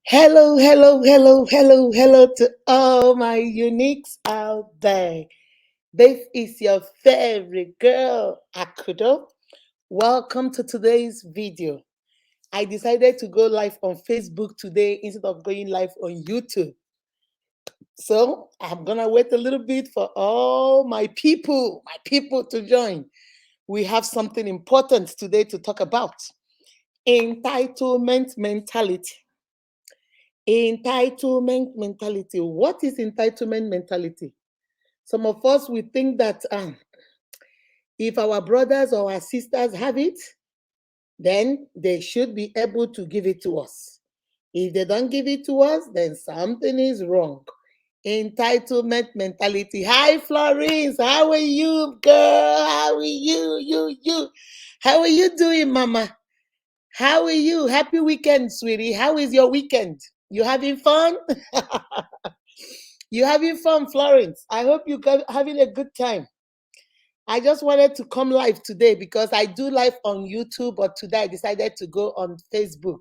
Hello, hello, hello, hello, hello to all my uniques out there. This is your favorite girl, Akudo. Welcome to today's video. I decided to go live on Facebook today instead of going live on YouTube. So I'm gonna wait a little bit for all my people to join. We have something important today to talk about. Entitlement mentality. Entitlement mentality. What is entitlement mentality? Some of us we think that if our brothers or our sisters have it, then they should be able to give it to us. If they don't give it to us, then something is wrong. Entitlement mentality. Hi, Florence. How are you, girl? How are you? You. How are you doing, Mama? How are you? Happy weekend, sweetie. How is your weekend? You having fun? You having fun, Florence? I hope you having a good time. I just wanted to come live today because I do live on YouTube, but today I decided to go on Facebook.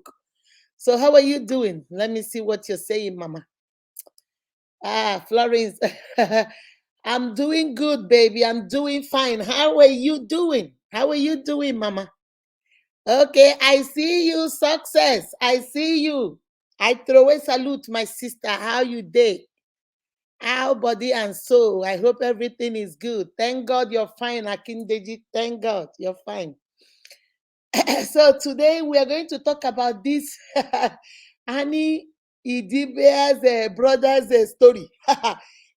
So how are you doing? Let me see what you're saying, Mama. Florence, I'm doing good, baby. I'm doing fine. How are you doing? How are you doing, Mama? Okay, I see you. Success. I see you. I throw a salute, my sister. How you day? How body and soul? I hope everything is good. Thank God you're fine, Akindeji. Thank God you're fine. So today we are going to talk about this Annie Idibia's brother's story.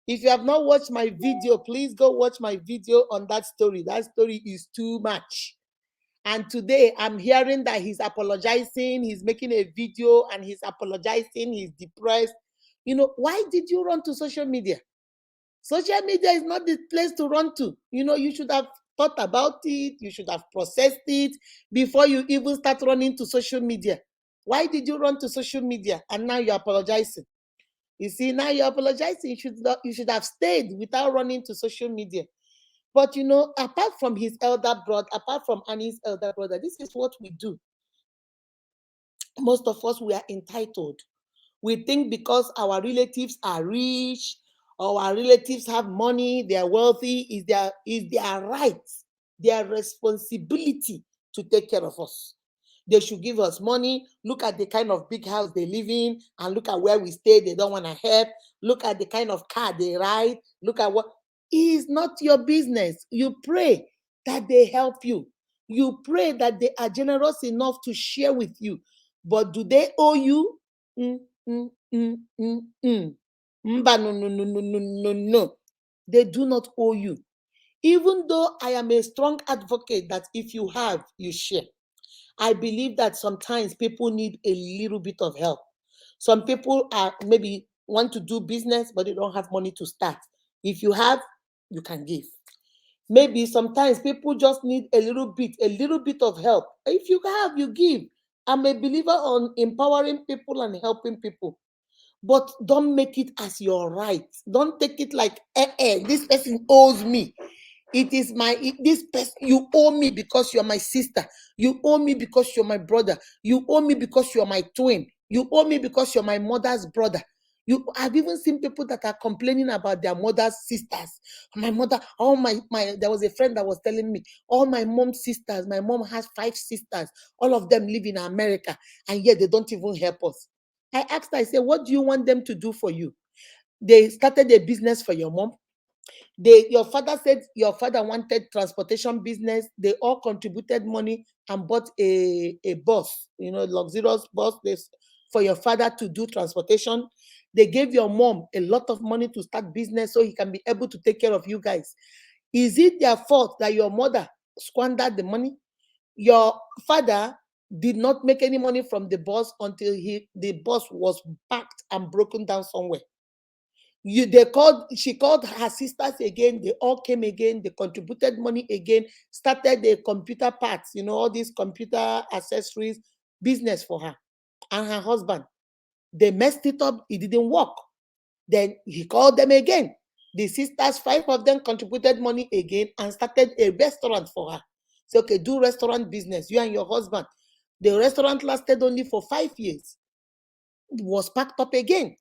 If you have not watched my video, please go watch my video on that story. That story is too much. And today I'm hearing that he's apologizing, he's making a video and he's apologizing, he's depressed. Why did you run to social media? Social media is not the place to run to. You should have thought about it, you should have processed it before you even start running to social media. Why did you run to social media and now you're apologizing? You see, now you're apologizing. You should have stayed without running to social media. But apart from his elder brother, apart from Annie's elder brother, this is what we do. Most of us, we are entitled. We think because our relatives are rich or our relatives have money, they are wealthy, is their right, their responsibility to take care of us. They should give us money. Look at the kind of big house they live in and look at where we stay. They don't want to help. Look at the kind of car they ride. Look at what is not your business. You pray that they help you. You pray that they are generous enough to share with you. But do they owe you? Mm, mm, mm, mm, mm. Mba, no, no, no, no, no, no, no. They do not owe you. Even though I am a strong advocate that if you have, you share. I believe that sometimes people need a little bit of help. Some people are maybe want to do business, but they don't have money to start. If you have, you can give. Maybe sometimes people just need a little bit of help. If you have, you give. I'm a believer on empowering people and helping people. But don't make it as your right. Don't take it like, this person owes me. This person, you owe me because you're my sister. You owe me because you're my brother. You owe me because you're my twin. You owe me because you're my mother's brother. I've even seen people that are complaining about their mother's sisters. My mother, all my there was a friend that was telling me, all my mom's sisters, my mom has 5 sisters, all of them live in America, and yet they don't even help us. I asked her, I said, what do you want them to do for you? They started a business for your mom. Your father said your father wanted transportation business. They all contributed money and bought a bus, luxurious bus for your father to do transportation. They gave your mom a lot of money to start business so he can be able to take care of you guys. Is it their fault that your mother squandered the money? Your father did not make any money from the bus until the bus was packed and broken down somewhere. She called her sisters again, they all came again, they contributed money again, started the computer parts, all these computer accessories business for her and her husband. They messed it up, it didn't work. Then he called them again. The sisters, 5 of them contributed money again and started a restaurant for her. So, okay, do restaurant business, you and your husband. The restaurant lasted only for 5 years. was packed up again.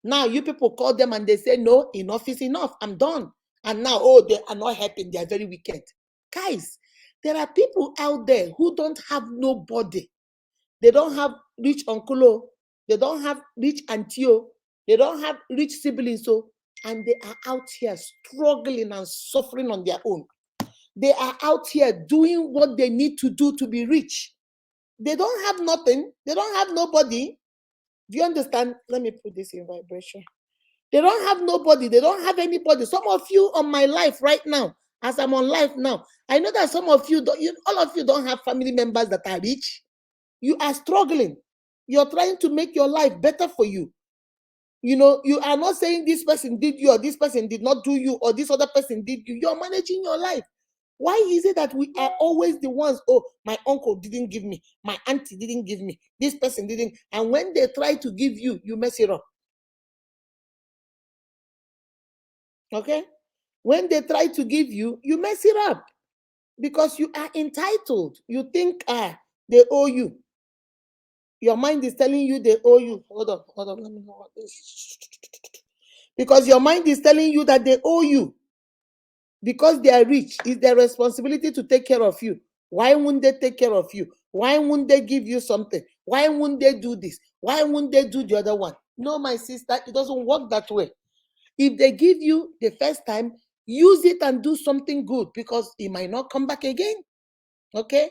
Now you people call them and they say, no, enough is enough. I'm done. And now, oh, they are not helping. They are very wicked. Guys, there are people out there who don't have nobody. They don't have rich uncle. Oh. They don't have rich auntie. Oh. They don't have rich siblings. Oh. And they are out here struggling and suffering on their own. They are out here doing what they need to do to be rich. They don't have nothing. They don't have nobody. Do you understand? Let me put this in vibration. They don't have nobody. They don't have anybody. Some of you on my life right now, as I'm on life now, I know that some of you, all of you don't have family members that are rich. You are struggling. You're trying to make your life better for you. You know, you are not saying this person did you or this person did not do you or this other person did you. You're managing your life. Why is it that we are always the ones, oh, my uncle didn't give me, my auntie didn't give me, this person didn't, and when they try to give you, you mess it up. Okay? When they try to give you, you mess it up because you are entitled. You think, they owe you. Your mind is telling you they owe you. Hold on, let me know what this. Because your mind is telling you that they owe you. Because they are rich, it's their responsibility to take care of you. Why wouldn't they take care of you? Why wouldn't they give you something? Why wouldn't they do this? Why wouldn't they do the other one? No, my sister, it doesn't work that way. If they give you the first time, use it and do something good because it might not come back again. Okay?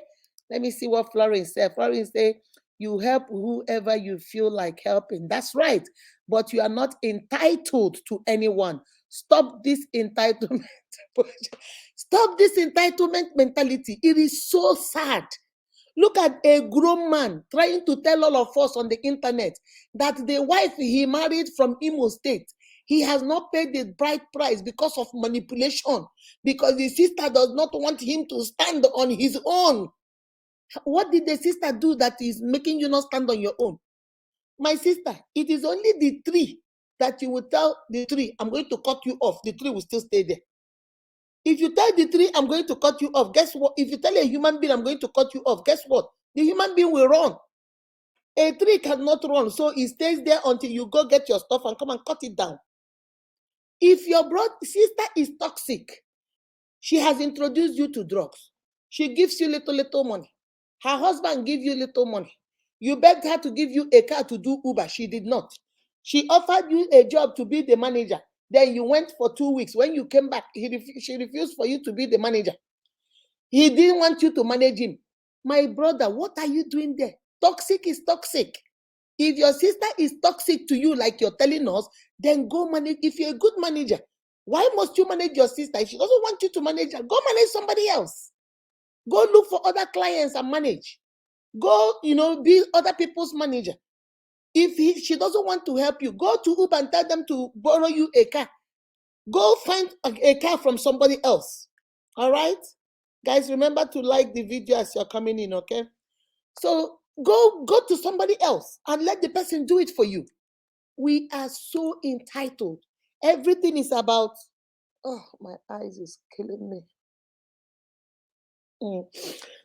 Let me see what Florence said. Florence said, you help whoever you feel like helping. That's right. But you are not entitled to anyone. Stop this entitlement. Stop this entitlement mentality. It is so sad. Look at a grown man trying to tell all of us on the internet that the wife he married from Imo State, he has not paid the bride price because of manipulation, because the sister does not want him to stand on his own. What did the sister do that is making you not stand on your own? My sister, it is only the tree that you will tell the tree, I'm going to cut you off. The tree will still stay there. If you tell the tree, I'm going to cut you off, guess what? If you tell a human being, I'm going to cut you off, guess what? The human being will run. A tree cannot run, so it stays there until you go get your stuff and come and cut it down. If your sister is toxic, she has introduced you to drugs. She gives you little money. Her husband gives you little money. You begged her to give you a car to do Uber. She did not. She offered you a job to be the manager. Then you went for 2 weeks. When you came back, she refused for you to be the manager. He didn't want you to manage him. My brother, what are you doing there? Toxic is toxic. If your sister is toxic to you, like you're telling us, then go manage. If you're a good manager, why must you manage your sister? If she doesn't want you to manage her, go manage somebody else. Go look for other clients and manage. Go, be other people's manager. If she doesn't want to help you, go to Uber and tell them to borrow you a car. Go find a car from somebody else. All right? Guys, remember to like the video as you're coming in, okay? So go to somebody else and let the person do it for you. We are so entitled. Everything is about, oh, my eyes is killing me.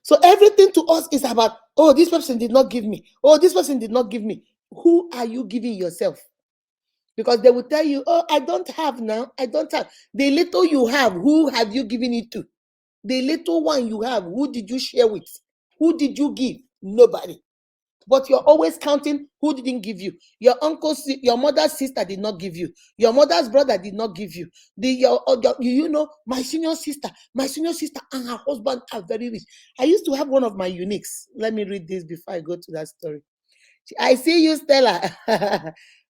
So everything to us is about, oh, this person did not give me. Oh, this person did not give me. Who are you giving yourself? Because they will tell you, oh, I don't have now. I don't have. The little you have, who have you given it to? The little one you have, who did you share with? Who did you give? Nobody. But you're always counting who didn't give you. Your your mother's sister did not give you. Your mother's brother did not give you. My senior sister and her husband are very rich. I used to have one of my uniques. Let me read this before I go to that story. I see you, Stella.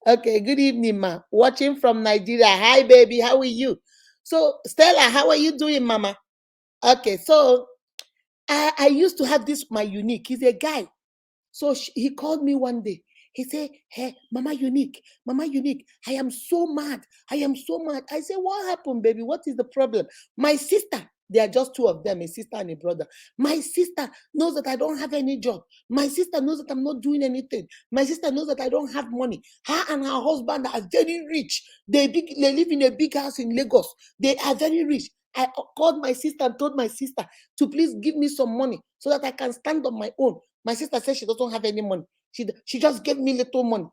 Okay, good evening, ma. Watching from Nigeria. Hi, baby. How are you? So, Stella, how are you doing, mama? Okay, so I used to have this, my unique. He's a guy. So he called me one day. He said, hey, Mama Unique, I am so mad. I said, what happened, baby? What is the problem? My sister, there are just two of them, a sister and a brother. My sister knows that I don't have any job. My sister knows that I'm not doing anything. My sister knows that I don't have money. Her and her husband are very rich. They live in a big house in Lagos. They are very rich. I called my sister and told my sister to please give me some money so that I can stand on my own. My sister said she doesn't have any money. She just gave me little money.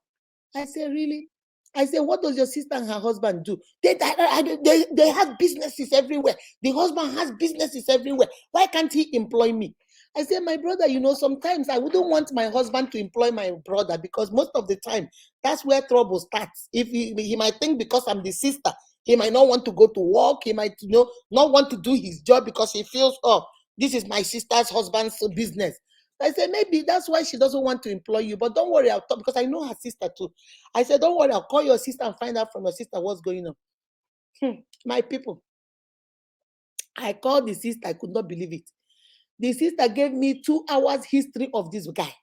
I say, really? I say, what does your sister and her husband do? They have businesses everywhere. The husband has businesses everywhere. Why can't he employ me? I say, my brother, sometimes I wouldn't want my husband to employ my brother, because most of the time, that's where trouble starts. If he might think because I'm the sister, he might not want to go to work. He might, not want to do his job because he feels, oh, this is my sister's husband's business. I said, maybe that's why she doesn't want to employ you. But don't worry, I'll talk, because I know her sister too. I said, don't worry, I'll call your sister and find out from your sister what's going on. My people, I called the sister. I could not believe it. The sister gave me 2 hours history of this guy.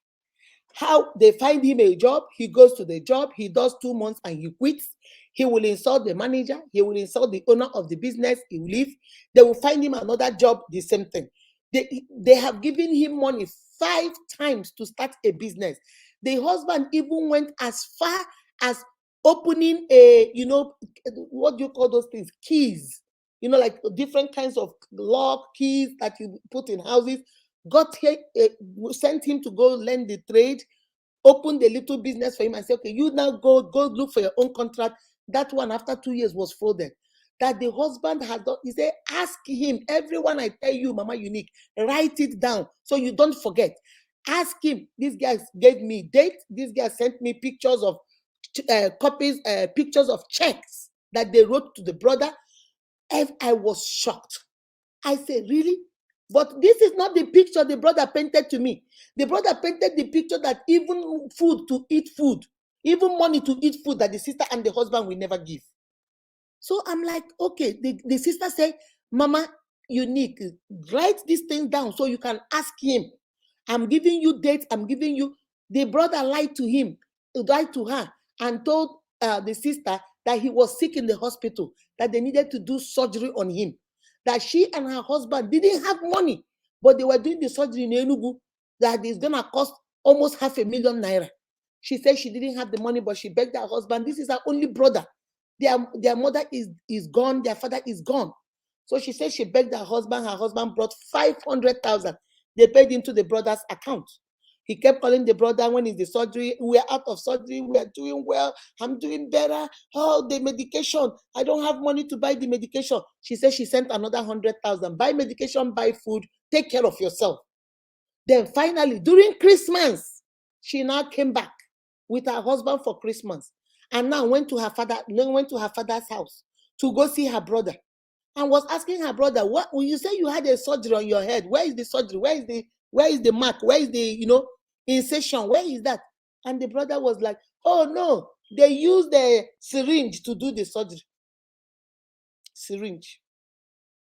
How they find him a job, he goes to the job, he does 2 months and he quits. He will insult the manager, he will insult the owner of the business, he will leave. They will find him another job, the same thing. They have given him money 5 times to start a business. The husband even went as far as opening what do you call those things? Keys. Like different kinds of lock keys that you put in houses. Got here, sent him to go learn the trade, opened a little business for him and said, okay, you now go look for your own contract. That one, after 2 years, was folded. That the husband had done, he said, ask him, everyone I tell you, Mama Unique, write it down so you don't forget. Ask him. This guy gave me date. This guy sent me pictures of pictures of checks that they wrote to the brother. I was shocked. I said, really? But this is not the picture the brother painted to me. The brother painted the picture that even food to eat food, even money to eat food, that the sister and the husband will never give. So I'm like, okay, the sister said, Mama Unique, write this thing down so you can ask him. I'm giving you dates, I'm giving you. The brother lied to him, lied to her, and told the sister that he was sick in the hospital, that they needed to do surgery on him, that she and her husband didn't have money, but they were doing the surgery in Enugu, that is going to cost almost 500,000 naira. She said she didn't have the money, but she begged her husband. This is her only brother. Their mother is gone, their father is gone. So she said she begged her husband brought 500,000. They paid into the brother's account. He kept calling the brother, when is the surgery? We're out of surgery, we are doing well, I'm doing better. Oh, the medication, I don't have money to buy the medication. She said she sent another 100,000. Buy medication, buy food, take care of yourself. Then finally, during Christmas, she now came back with her husband for Christmas, and now went to her father's house to go see her brother, and was asking her brother, what when you say you had a surgery on your head, where is the surgery? Where is the mark? Where is the incision? Where is that? And the brother was like, oh no, they used the syringe to do the surgery. Syringe.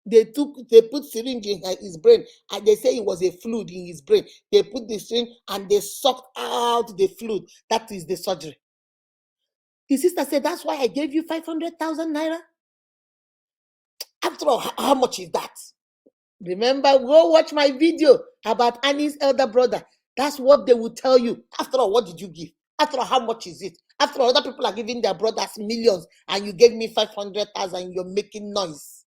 They put syringe in his brain, and they say it was a fluid in his brain. They put the syringe and they sucked out the fluid. That is the surgery. The sister said, that's why I gave you 500,000 naira. After all, how much is that? Remember, go watch my video about Annie's elder brother. That's what they will tell you. After all, what did you give? After all, how much is it? After all, other people are giving their brothers millions, and you gave me 500,000. You're making noise.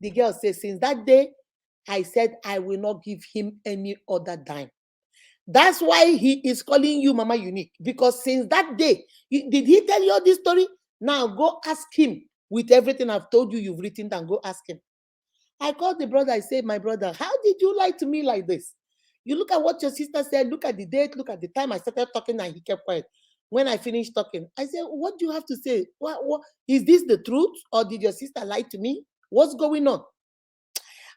The girl says, since that day, I said I will not give him any other dime. That's why he is calling you Mama Unique. Because since that day, did he tell you all this story? Now go ask him. With everything I've told you, you've written down, go ask him. I called the brother. I said, my brother, how did you lie to me like this? You look at what your sister said, look at the date, look at the time. I started talking and he kept quiet. When I finished talking, I said, what do you have to say? What is this the truth, or did your sister lie to me? What's going on?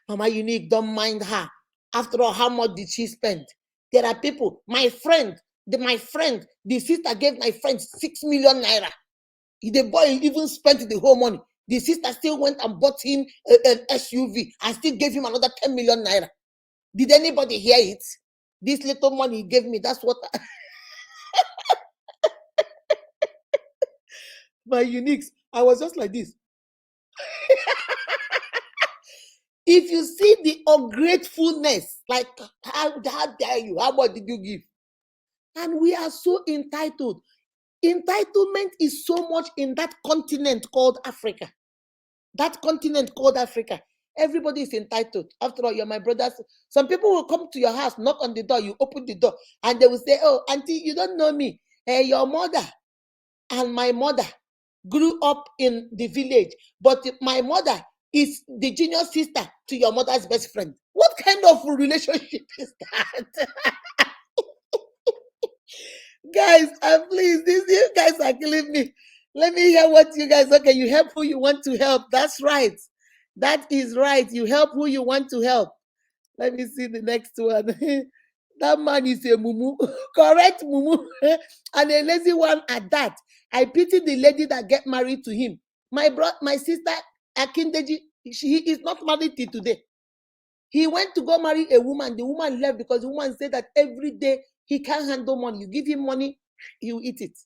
Mama Unique, don't mind her. After all, how much did she spend? There are people, my friend, the sister gave my friend 6 million naira. The boy even spent the whole money. The sister still went and bought him an SUV and still gave him another 10 million naira. Did anybody hear it? This little money he gave me, that's what my Uniques. I was just like this. If you see the ungratefulness, like, how dare you? How much did you give? And we are so entitled. Entitlement is so much in that continent called Africa. That continent called Africa. Everybody is entitled. After all, you're my brothers. Some people will come to your house, knock on the door, you open the door, and they will say, oh, auntie, you don't know me. Hey, your mother, and my mother grew up in the village, but my mother is the junior sister to your mother's best friend. What kind of relationship is that? Guys, please, you guys are killing me. Let me hear what you guys, okay, you help who you want to help. That's right. That is right. You help who you want to help. Let me see the next one. That man is a mumu. Correct mumu. And a lazy one at that. I pity the lady that get married to him. My sister Akindeji, he is not married till today. He went to go marry a woman. The woman left because the woman said that every day he can't handle money. You give him money, he will eat it.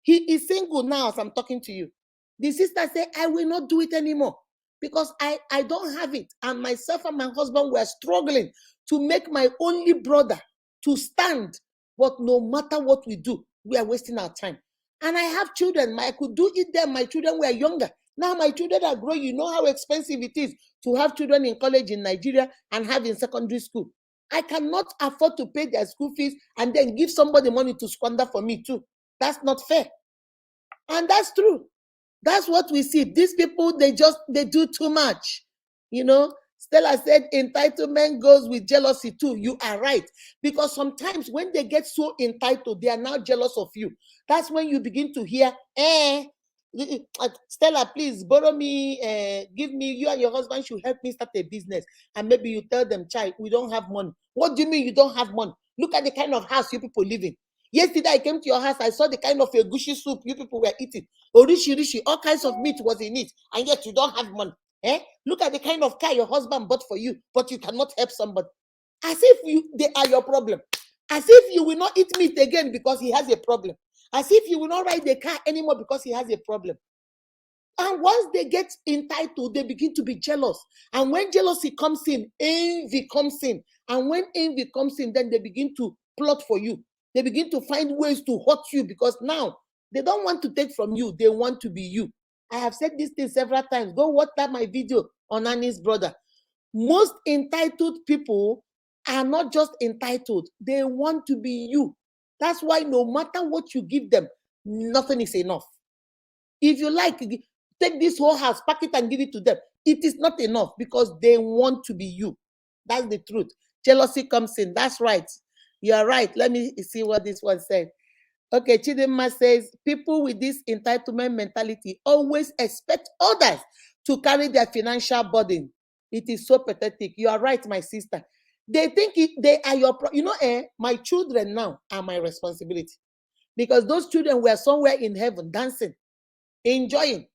He is single now as I'm talking to you. The sister said, I will not do it anymore because I don't have it. And myself and my husband were struggling to make my only brother to stand. But no matter what we do, we are wasting our time. And I have children. I could do it then. My children were younger. Now my children are growing. You know how expensive it is to have children in college in Nigeria and have in secondary school. I cannot afford to pay their school fees and then give somebody money to squander for me too. That's not fair. And that's true. That's what we see. These people, they do too much. You know, Stella said entitlement goes with jealousy too. You are right. Because sometimes when they get so entitled, they are now jealous of you. That's when you begin to hear, Stella, please borrow me, give me, you and your husband should help me start a business. And maybe you tell them, child, we don't have money. What do you mean you don't have money? Look at the kind of house you people live in. Yesterday I came to your house, I saw the kind of a gushy soup you people were eating. Orishi, all kinds of meat was in it, and yet you don't have money. Look at the kind of car your husband bought for you, but you cannot help somebody. As if they are your problem. As if you will not eat meat again because he has a problem. As if you will not ride the car anymore because he has a problem. And once they get entitled, they begin to be jealous. And when jealousy comes in, envy comes in. And when envy comes in, then they begin to plot for you. They begin to find ways to hurt you because now they don't want to take from you. They want to be you. I have said this thing several times. Go watch that my video on Annie's brother. Most entitled people are not just entitled. They want to be you. That's why no matter what you give them, nothing is enough. If you like, take this whole house, pack it and give it to them. It is not enough because they want to be you. That's the truth. Jealousy comes in. That's right. You are right. Let me see what this one said. Okay, Chidinma says, people with this entitlement mentality always expect others to carry their financial burden. It is so pathetic. You are right, my sister. They think they are your, my children now are my responsibility because those children were somewhere in heaven dancing, enjoying,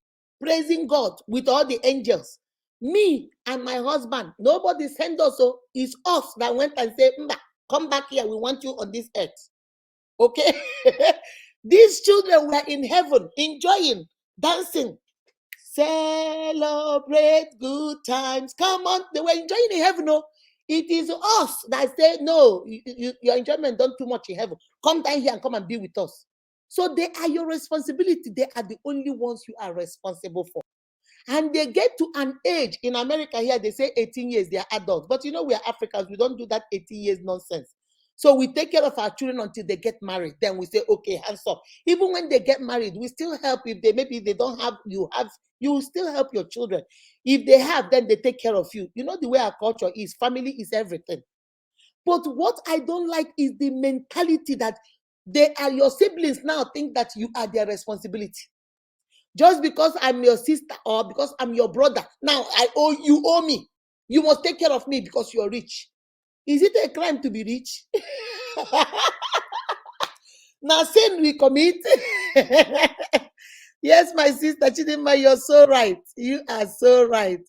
praising God with all the angels. Me and my husband, nobody sent us, so it's us that went and said, come back here, we want you on this earth. Okay? These children were in heaven, enjoying, dancing, celebrate good times. Come on, they were enjoying in heaven. No, it is us that say, no, your enjoyment done too much in heaven. Come down here and come and be with us. So they are your responsibility. They are the only ones you are responsible for. And they get to an age in America here, they say 18 years, they are adults. But we are Africans, we don't do that 18 years nonsense. So we take care of our children until they get married. Then we say, okay, hands up. Even when they get married, we still help. If they don't have, you will still help your children. If they have, then they take care of you. You know the way our culture is, family is everything. But what I don't like is the mentality that they are your siblings now think that you are their responsibility. Just because I'm your sister or because I'm your brother, now you owe me. You must take care of me because you're rich. Is it a crime to be rich? Now, sin we commit. Yes, my sister Chidinma, you're so right. You are so right.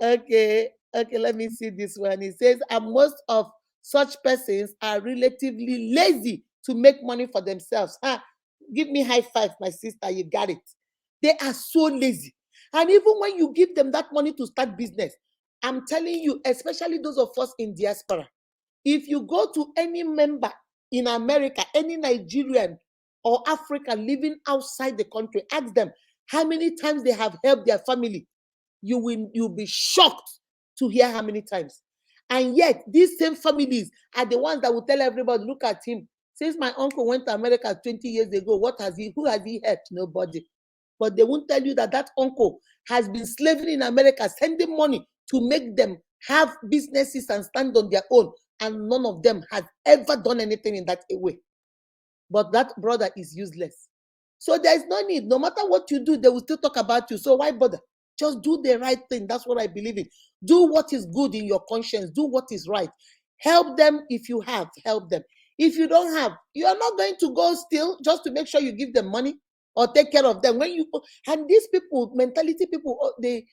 Okay, let me see this one. It says, and most of such persons are relatively lazy to make money for themselves. Give me high five, my sister. You got it. They are so lazy. And even when you give them that money to start business, I'm telling you, especially those of us in diaspora, if you go to any member in America, any Nigerian or African living outside the country, ask them how many times they have helped their family. You'll be shocked to hear how many times. And yet, these same families are the ones that will tell everybody, look at him. Since my uncle went to America 20 years ago, who has he helped? Nobody. But they won't tell you that that uncle has been slaving in America, sending money to make them have businesses and stand on their own. And none of them has ever done anything in that way. But that brother is useless. So there's no need. No matter what you do, they will still talk about you. So why bother? Just do the right thing. That's what I believe in. Do what is good in your conscience. Do what is right. Help them if you have. Help them. If you don't have, you are not going to go still just to make sure you give them money or take care of them. And these people, mentality people, the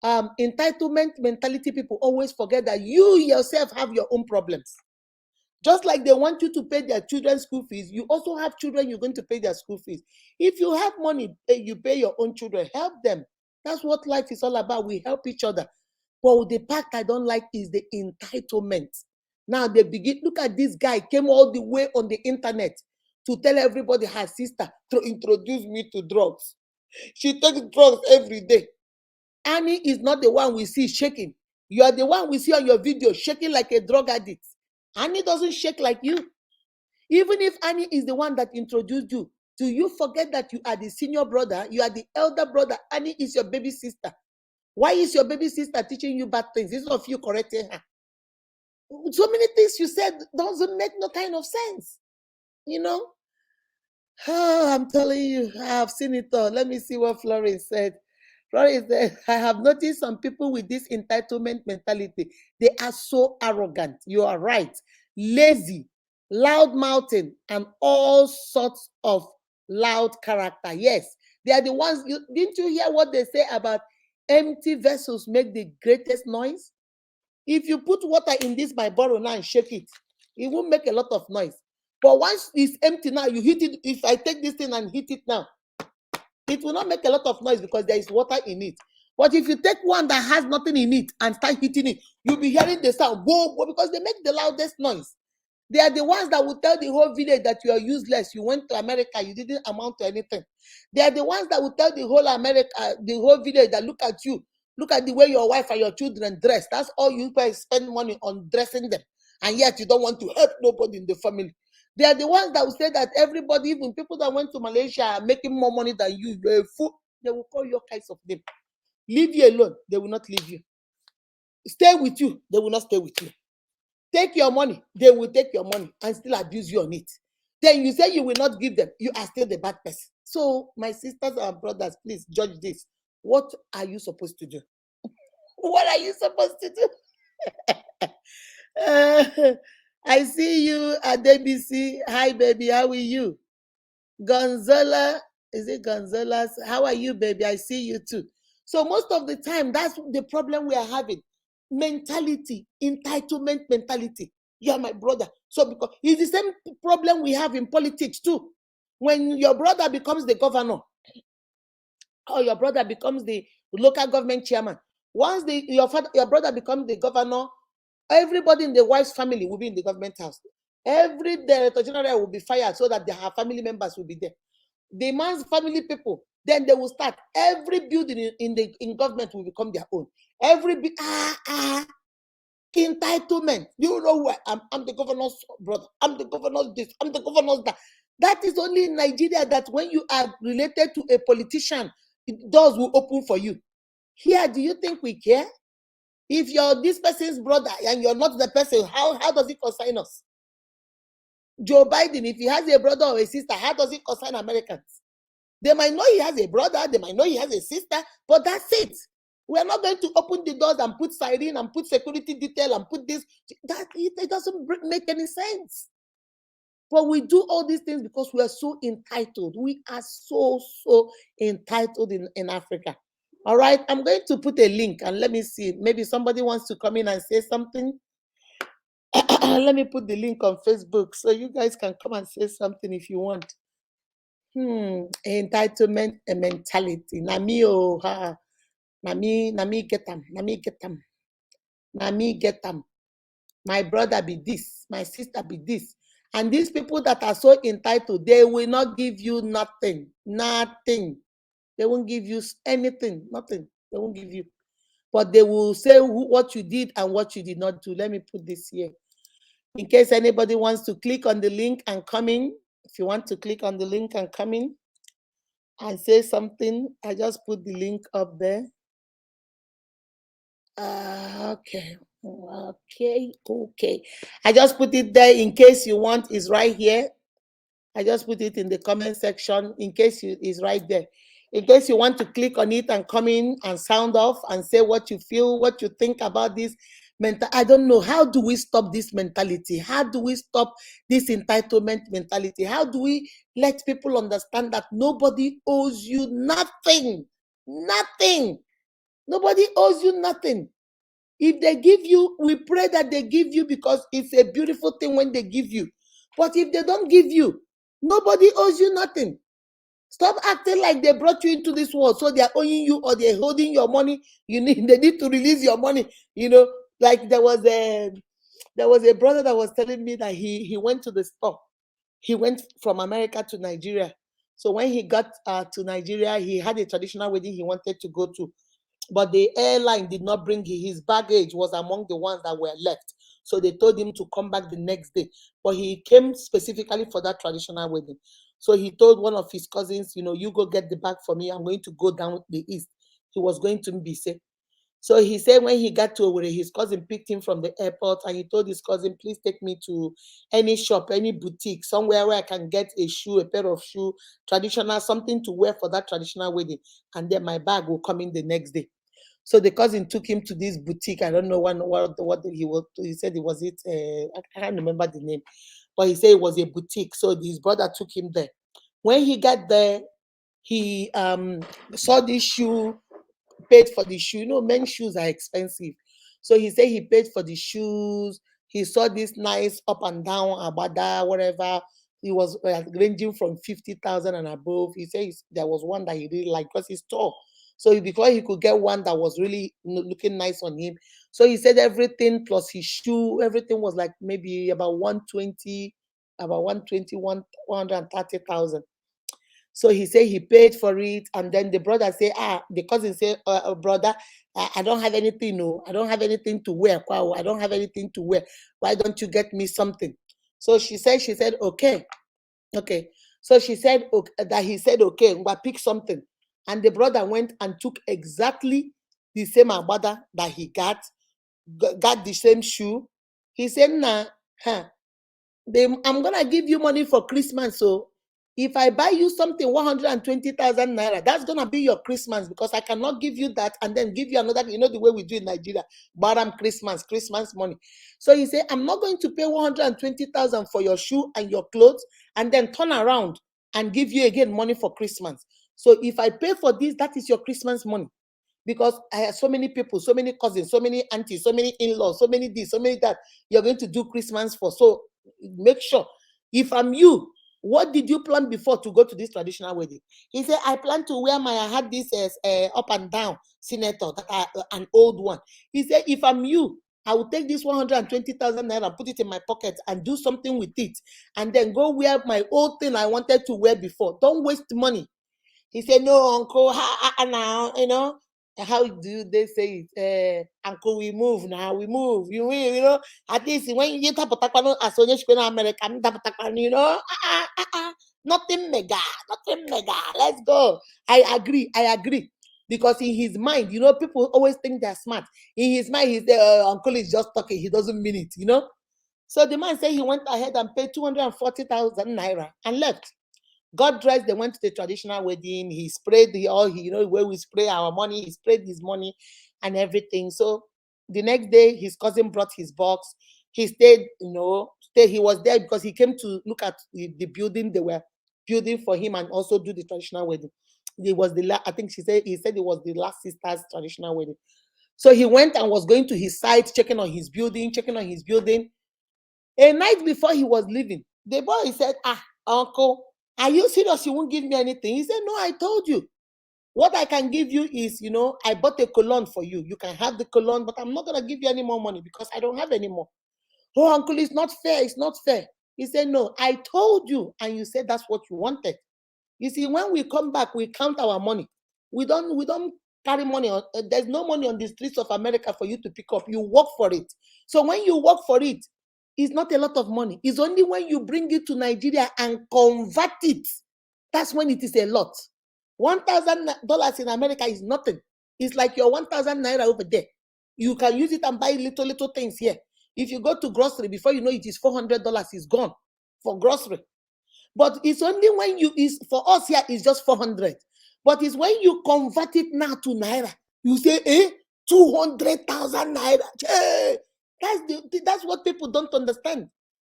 entitlement mentality people always forget that you yourself have your own problems. Just like they want you to pay their children's school fees, you also have children you're going to pay their school fees. If you have money, you pay your own children. Help them. That's what life is all about. We help each other. But the part I don't like is the entitlement. Now they begin, look at this guy, came all the way on the internet to tell everybody her sister to introduce me to drugs. She takes drugs every day. Annie is not the one we see shaking. You are the one we see on your video shaking like a drug addict. Annie doesn't shake like you. Even if Annie is the one that introduced you, do you forget that you are the senior brother? You are the elder brother. Annie is your baby sister. Why is your baby sister teaching you bad things instead of you correcting her? So many things you said doesn't make no kind of sense. You know? Oh, I'm telling you, I have seen it all. Let me see what Florence said. Florence said, I have noticed some people with this entitlement mentality. They are so arrogant. You are right. Lazy, loud mouthing, and all sorts of loud character. Yes, they are the ones. Didn't you hear what they say about empty vessels make the greatest noise? If you put water in this my bottle now and shake it, it won't make a lot of noise. But once it's empty now, you hit it. If I take this thing and hit it now, it will not make a lot of noise because there is water in it. But if you take one that has nothing in it and start hitting it, you'll be hearing the sound, whoa, whoa, because they make the loudest noise. They are the ones that will tell the whole village that you are useless. You went to America, you didn't amount to anything. They are the ones that will tell the whole the whole village that look at you, look at the way your wife and your children dress. That's all you guys spend money on dressing them. And yet you don't want to help nobody in the family. They are the ones that will say that everybody, even people that went to Malaysia, are making more money than you. You're a fool. They will call you all kinds of names. Leave you alone. They will not leave you. Stay with you. They will not stay with you. Take your money. They will take your money and still abuse you on it. Then you say you will not give them. You are still the bad person. So, my sisters and brothers, please judge this. What are you supposed to do? What are you supposed to do? I see you at ABC. Hi, baby. How are you? Gonzala, is it Gonzala's? How are you, baby? I see you too. So most of the time, that's the problem we are having. Mentality, entitlement mentality. You are my brother. So because it's the same problem we have in politics too. When your brother becomes the governor or your brother becomes the local government chairman, once your brother becomes the governor, everybody in the wife's family will be in the government house. Every director general will be fired so that their family members will be there. The man's family people, then they will start. Every building in government will become their own. Entitlement. You know what? I'm the governor's brother. I'm the governor's this. I'm the governor's that. That is only in Nigeria that when you are related to a politician, doors will open for you. Here, do you think we care? If you're this person's brother and you're not the person, how does it concern us? Joe Biden, if he has a brother or a sister, how does it concern Americans? They might know he has a brother, they might know he has a sister, but that's it. We're not going to open the doors and put siren and put security detail and put this. It doesn't make any sense. But we do all these things because we are so entitled. We are so entitled in Africa. All right, I'm going to put a link and let me see. Maybe somebody wants to come in and say something. Let me put the link on Facebook so you guys can come and say something if you want. Entitlement mentality. Na me get them. Na me get them. My brother be this. My sister be this. And these people that are so entitled, they will not give you nothing. Nothing. They won't give you anything. Nothing. They won't give you. But they will say what you did and what you did not do. Let me put this here. In case anybody wants to click on the link and come in, if you want to click on the link and come in and say something, I just put the link up there. Okay. Okay. I just put it there in case you want. It's right here. I just put it in the comment section in case it's right there. In case you want to click on it and come in and sound off and say what you feel, what you think about this mental. I don't know. How do we stop this mentality? How do we stop this entitlement mentality? How do we let people understand that nobody owes you nothing? Nothing. Nobody owes you nothing. If they give you, we pray that they give you because it's a beautiful thing when they give you. But if they don't give you, nobody owes you nothing. Stop acting like they brought you into this world, so they're owing you or they're holding your money. They need to release your money. Like there was a brother that was telling me that he went to the store. He went from America to Nigeria. So when he got to Nigeria, he had a traditional wedding he wanted to go to, but the airline did not bring his baggage was among the ones that were left. So they told him to come back the next day. But he came specifically for that traditional wedding. So he told one of his cousins, you go get the bag for me. I'm going to go down the east. He was going to Mbise. So he said when he got to Owerri, his cousin picked him from the airport and he told his cousin, please take me to any shop, any boutique, somewhere where I can get a shoe, a pair of shoe, traditional, something to wear for that traditional wedding. And then my bag will come in the next day. So the cousin took him to this boutique. I don't know what he was. He said it was it. I can't remember the name, but he said it was a boutique. So his brother took him there. When he got there, he saw this shoe, paid for the shoe. Men's shoes are expensive. So he said he paid for the shoes. He saw this nice up and down abada, whatever. He was ranging from 50,000 and above. He says there was one that he really liked because he's tall. So before he could get one that was really looking nice on him. So he said everything plus his shoe, everything was like maybe about 120, about 120, 130,000. So he said he paid for it, and then the brother said, the cousin said, brother, I don't have anything, no, I don't have anything to wear. I don't have anything to wear. Why don't you get me something? So she said, okay. So she said that he said, okay, we'll pick something. And the brother went and took exactly the same agbada that he got the same shoe. He said, nah, I'm gonna give you money for Christmas. So if I buy you something 120,000 naira, that's gonna be your Christmas, because I cannot give you that and then give you another. The way we do in Nigeria, Baram Christmas money. So he said, I'm not going to pay 120,000 for your shoe and your clothes and then turn around and give you again money for Christmas. So if I pay for this, that is your Christmas money. Because I have so many people, so many cousins, so many aunties, so many in-laws, so many this, so many that you're going to do Christmas for. So make sure, if I'm you, what did you plan before to go to this traditional wedding? He said, I plan to wear I had this up and down senator, an old one. He said, if I'm you, I will take this 120,000 naira and put it in my pocket and do something with it, and then go wear my old thing I wanted to wear before. Don't waste money. He said, no, uncle, now, how do they say it? Uncle, we move now, we move. You will, at least when you tap as America, nothing mega, nothing mega. Let's go. I agree. Because in his mind, people always think they're smart. In his mind, he's uncle is just talking, he doesn't mean it. So the man said he went ahead and paid 240,000 naira and left. Got dressed, they went to the traditional wedding. He sprayed where we spray our money, he sprayed his money and everything. So the next day, his cousin brought his box. He stayed, he was there because he came to look at the building they were building for him and also do the traditional wedding. It was I think he said it was the last sister's traditional wedding. So he went and was going to his site, checking on his building. A night before he was leaving, the boy said, uncle, are you serious? You won't give me anything? He said, no, I told you. What I can give you is, I bought a cologne for you. You can have the cologne, but I'm not going to give you any more money because I don't have any more. Oh, uncle, it's not fair. It's not fair. He said, no, I told you. And you said that's what you wanted. You see, when we come back, we count our money. We don't carry money on. There's no money on the streets of America for you to pick up. You work for it. So when you work for it, It's not a lot of money. It's only when you bring it to Nigeria and convert it, that's when it is a lot. $1,000 in America is nothing. It's like your 1,000 naira over there. You can use it and buy little things here. If you go to grocery, before you know it is $400, it's gone for grocery. But it's only when for us here, it's just 400. But it's when you convert it now to naira, you say, 200,000 naira. Hey, that's what people don't understand.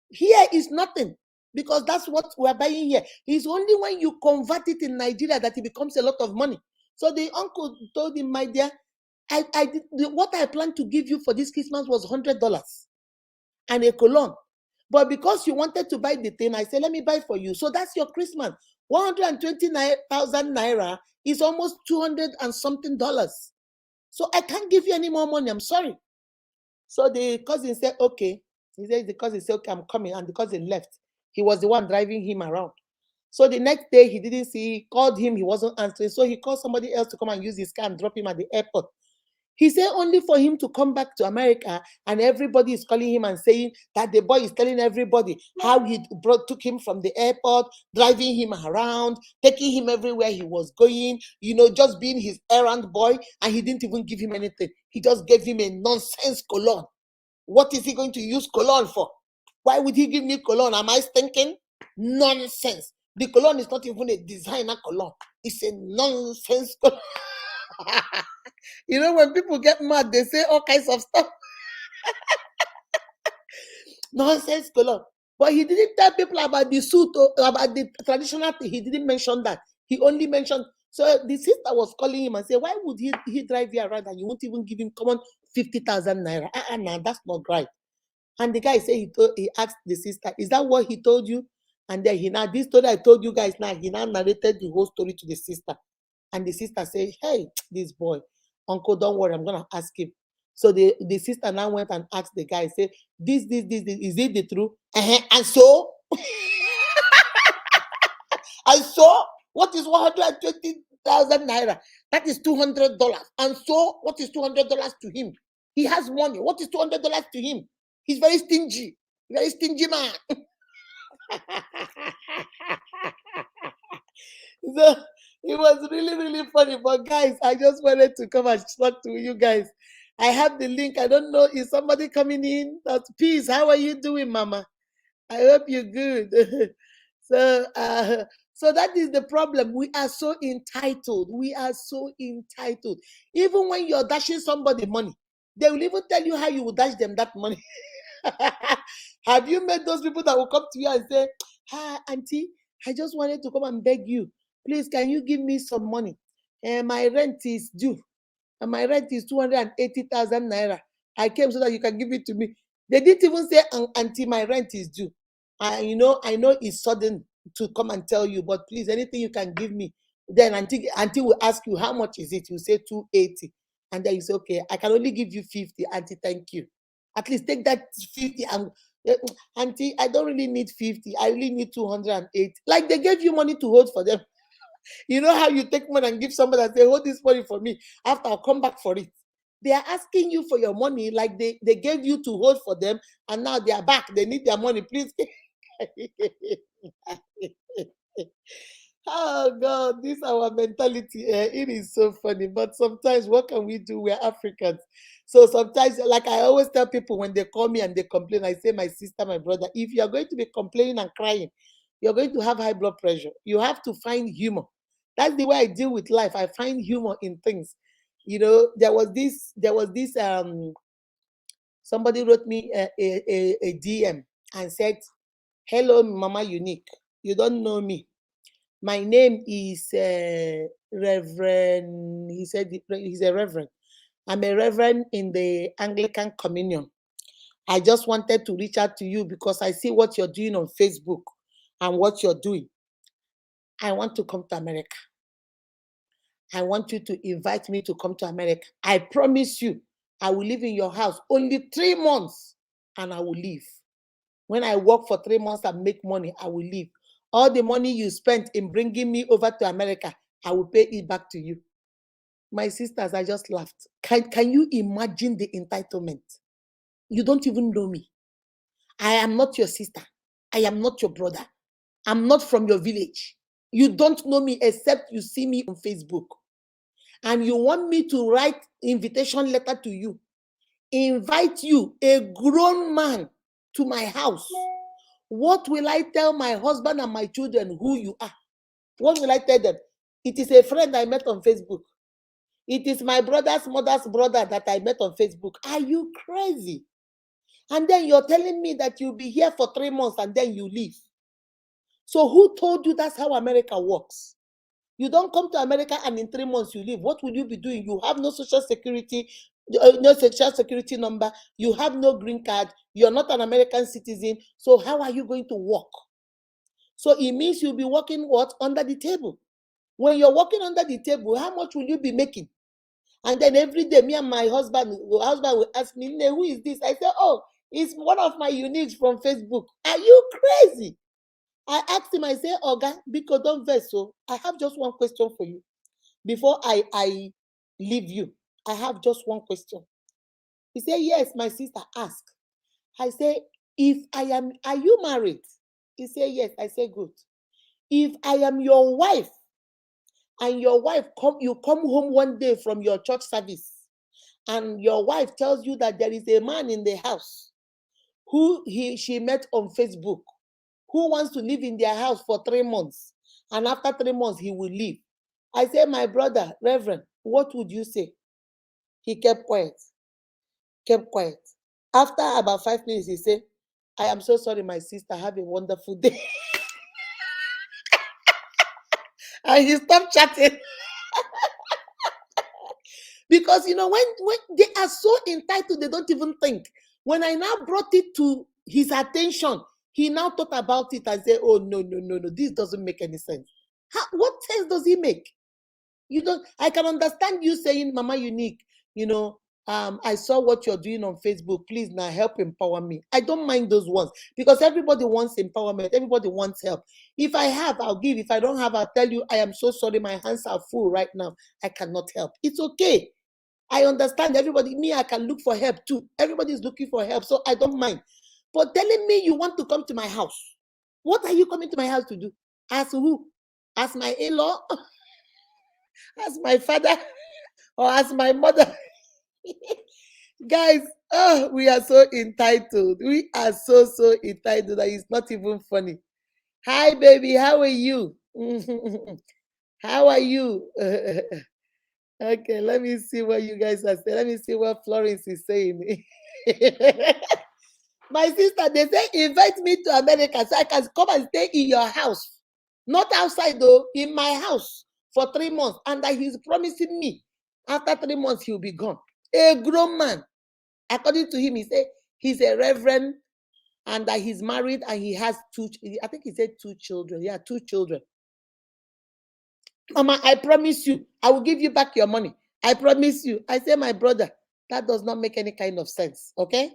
Here is nothing, because that's what we're buying here. It's only when you convert it in Nigeria that it becomes a lot of money. So the uncle told him, my dear, what I planned to give you for this Christmas was $100 and a cologne. But because you wanted to buy the thing, I said, let me buy for you. So that's your Christmas. 129,000 naira is almost 200 and something dollars. So I can't give you any more money. I'm sorry. So the cousin said, okay. The cousin said, okay, I'm coming. And the cousin left. He was the one driving him around. So the next day, he didn't see, he called him, he wasn't answering. So he called somebody else to come and use his car and drop him at the airport. He said only for him to come back to America, and everybody is calling him and saying that the boy is telling everybody how he took him from the airport, driving him around, taking him everywhere he was going, just being his errand boy, and he didn't even give him anything. He just gave him a nonsense cologne. What is he going to use cologne for? Why would he give me cologne? Am I thinking? Nonsense. The cologne is not even a designer cologne. It's a nonsense cologne. When people get mad, they say all kinds of stuff. Nonsense cologne. But he didn't tell people about the suit or about the traditional thing. He didn't mention that. He only mentioned. So the sister was calling him and said, why would he drive you around and you won't even give him common 50,000 naira? No, that's not right. And the guy said he asked the sister, is that what he told you? And then this story I told you guys now, he now narrated the whole story to the sister. And the sister said, hey, this boy, uncle, don't worry, I'm going to ask him. So the sister now went and asked the guy, say, this, is it the truth? And so? And so, what is 120,000 naira? That is $200. And so, what is $200 to him? He has money. What is $200 to him? He's very stingy man. So it was really, really funny. But guys, I just wanted to come and talk to you guys. I have the link. I don't know. Is somebody coming in? That's Peace. How are you doing, Mama? I hope you're good. So that is the problem. We are so entitled. We are so entitled. Even when you're dashing somebody money, they will even tell you how you will dash them that money. Have you met those people that will come to you and say, hi, auntie, I just wanted to come and beg you. Please, can you give me some money? My rent is due. And my rent is 280,000 naira. I came so that you can give it to me. They didn't even say, auntie, my rent is due. I know it's sudden to come and tell you, but please, anything you can give me. Then auntie will ask you, how much is it? You say 280. And then you say, okay, I can only give you 50. Auntie, thank you. At least take that 50 and auntie, I don't really need 50. I really need 280. Like they gave you money to hold for them. You know how you take money and give somebody and say, hold this money for me. After I'll come back for it. They are asking you for your money like they gave you to hold for them, and now they are back. They need their money. Please. Oh God, this is our mentality. It is so funny. But sometimes what can we do? We're Africans. So sometimes, like I always tell people when they call me and they complain, I say, my sister, my brother, if you're going to be complaining and crying, you're going to have high blood pressure. You have to find humor. That's the way I deal with life. I find humor in things. There was this somebody wrote me a DM and said, hello, Mama Unique. You don't know me. My name is Reverend. He said he's a reverend. I'm a reverend in the Anglican Communion. I just wanted to reach out to you because I see what you're doing on Facebook and what you're doing. I want to come to America. I want you to invite me to come to America. I promise you, I will live in your house only 3 months and I will leave. When I work for 3 months and make money, I will leave. All the money you spent in bringing me over to America, I will pay it back to you. My sisters, I just laughed. Can you imagine the entitlement? You don't even know me. I am not your sister. I am not your brother. I'm not from your village. You don't know me except you see me on Facebook. And you want me to write invitation letter to you, invite you, a grown man, to my house. What will I tell my husband and my children who you are? What will I tell them? It is a friend I met on Facebook. It is my brother's mother's brother that I met on Facebook. Are you crazy? And then you're telling me that you'll be here for 3 months and then you leave. So who told you that's how America works? You don't come to America and in 3 months you leave. What will you be doing? You have no social security, no social security number. You have no green card. You're not an American citizen. So how are you going to work? So it means you'll be working what? Under the table. When you're working under the table, how much will you be making? And then every day, me and my husband will ask me, who is this? I say, oh, it's one of my uniques from Facebook. Are you crazy? I asked him, I say, Oga, because don't vex. So I have just one question for you. Before I leave you, I have just one question. He said, yes, my sister, ask. I say, are you married? He said, yes. I say, good. If I am your wife, and you come home one day from your church service, and your wife tells you that there is a man in the house who she met on Facebook, who wants to live in their house for 3 months, and after 3 months he will leave. I say, my brother, Reverend, what would you say? He kept quiet. After about 5 minutes, he said, I am so sorry, my sister. Have a wonderful day. And he stopped chatting. Because, when they are so entitled, they don't even think. When I now brought it to his attention, he now thought about it and said, oh, no, this doesn't make any sense. What sense does he make? I can understand you saying, Mama Unique, I saw what you're doing on Facebook. Please now help empower me. I don't mind those ones because everybody wants empowerment. Everybody wants help. If I have, I'll give. If I don't have, I'll tell you, I am so sorry. My hands are full right now. I cannot help. It's okay. I understand everybody. Me, I can look for help too. Everybody is looking for help. So I don't mind. But telling me you want to come to my house. What are you coming to my house to do? As who? As my in-law? As my father? Or as my mother? Guys, we are so entitled. We are so entitled that it's not even funny. Hi, baby. How are you? How are you? Okay, let me see what you guys are saying. Let me see what Florence is saying. My sister, they say, invite me to America so I can come and stay in your house. Not outside, though, in my house for 3 months. And that he's promising me after 3 months he'll be gone. A grown man. According to him, he said he's a reverend and that he's married and he has I think he said 2 children. Yeah, 2 children. Mama, I promise you, I will give you back your money. I promise you. I say, my brother, that does not make any kind of sense. Okay?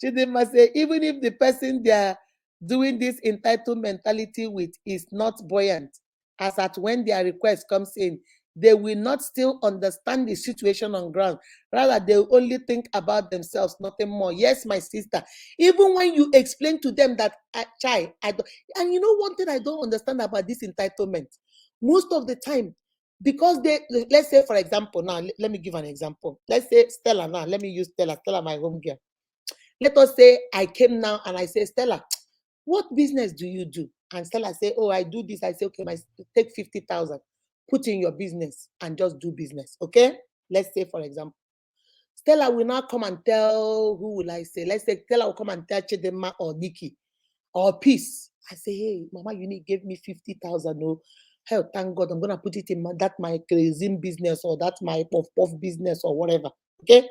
Chidinma say, even if the person they are doing this entitled mentality with is not buoyant, as at when their request comes in, they will not still understand the situation on ground. Rather, they will only think about themselves, nothing more. Yes, my sister. Even when you explain to them that, child, I don't, and you know one thing I don't understand about this entitlement, most of the time, because let's say, for example, now, let me give an example. Let's say Stella now, let me use Stella, my home girl. Let us say I came now and I say, Stella, what business do you do? And Stella say, oh, I do this. I say, okay, take 50,000, put in your business and just do business. Okay? Let's say, for example, Stella will now come and tell, who will I say? Let's say Stella will come and tell Chidema or Nikki or Peace. I say, hey, Mama Unique gave me 50,000. Oh, hell, thank God, I'm going to put it in my cuisine business or that my puff business or whatever. Okay?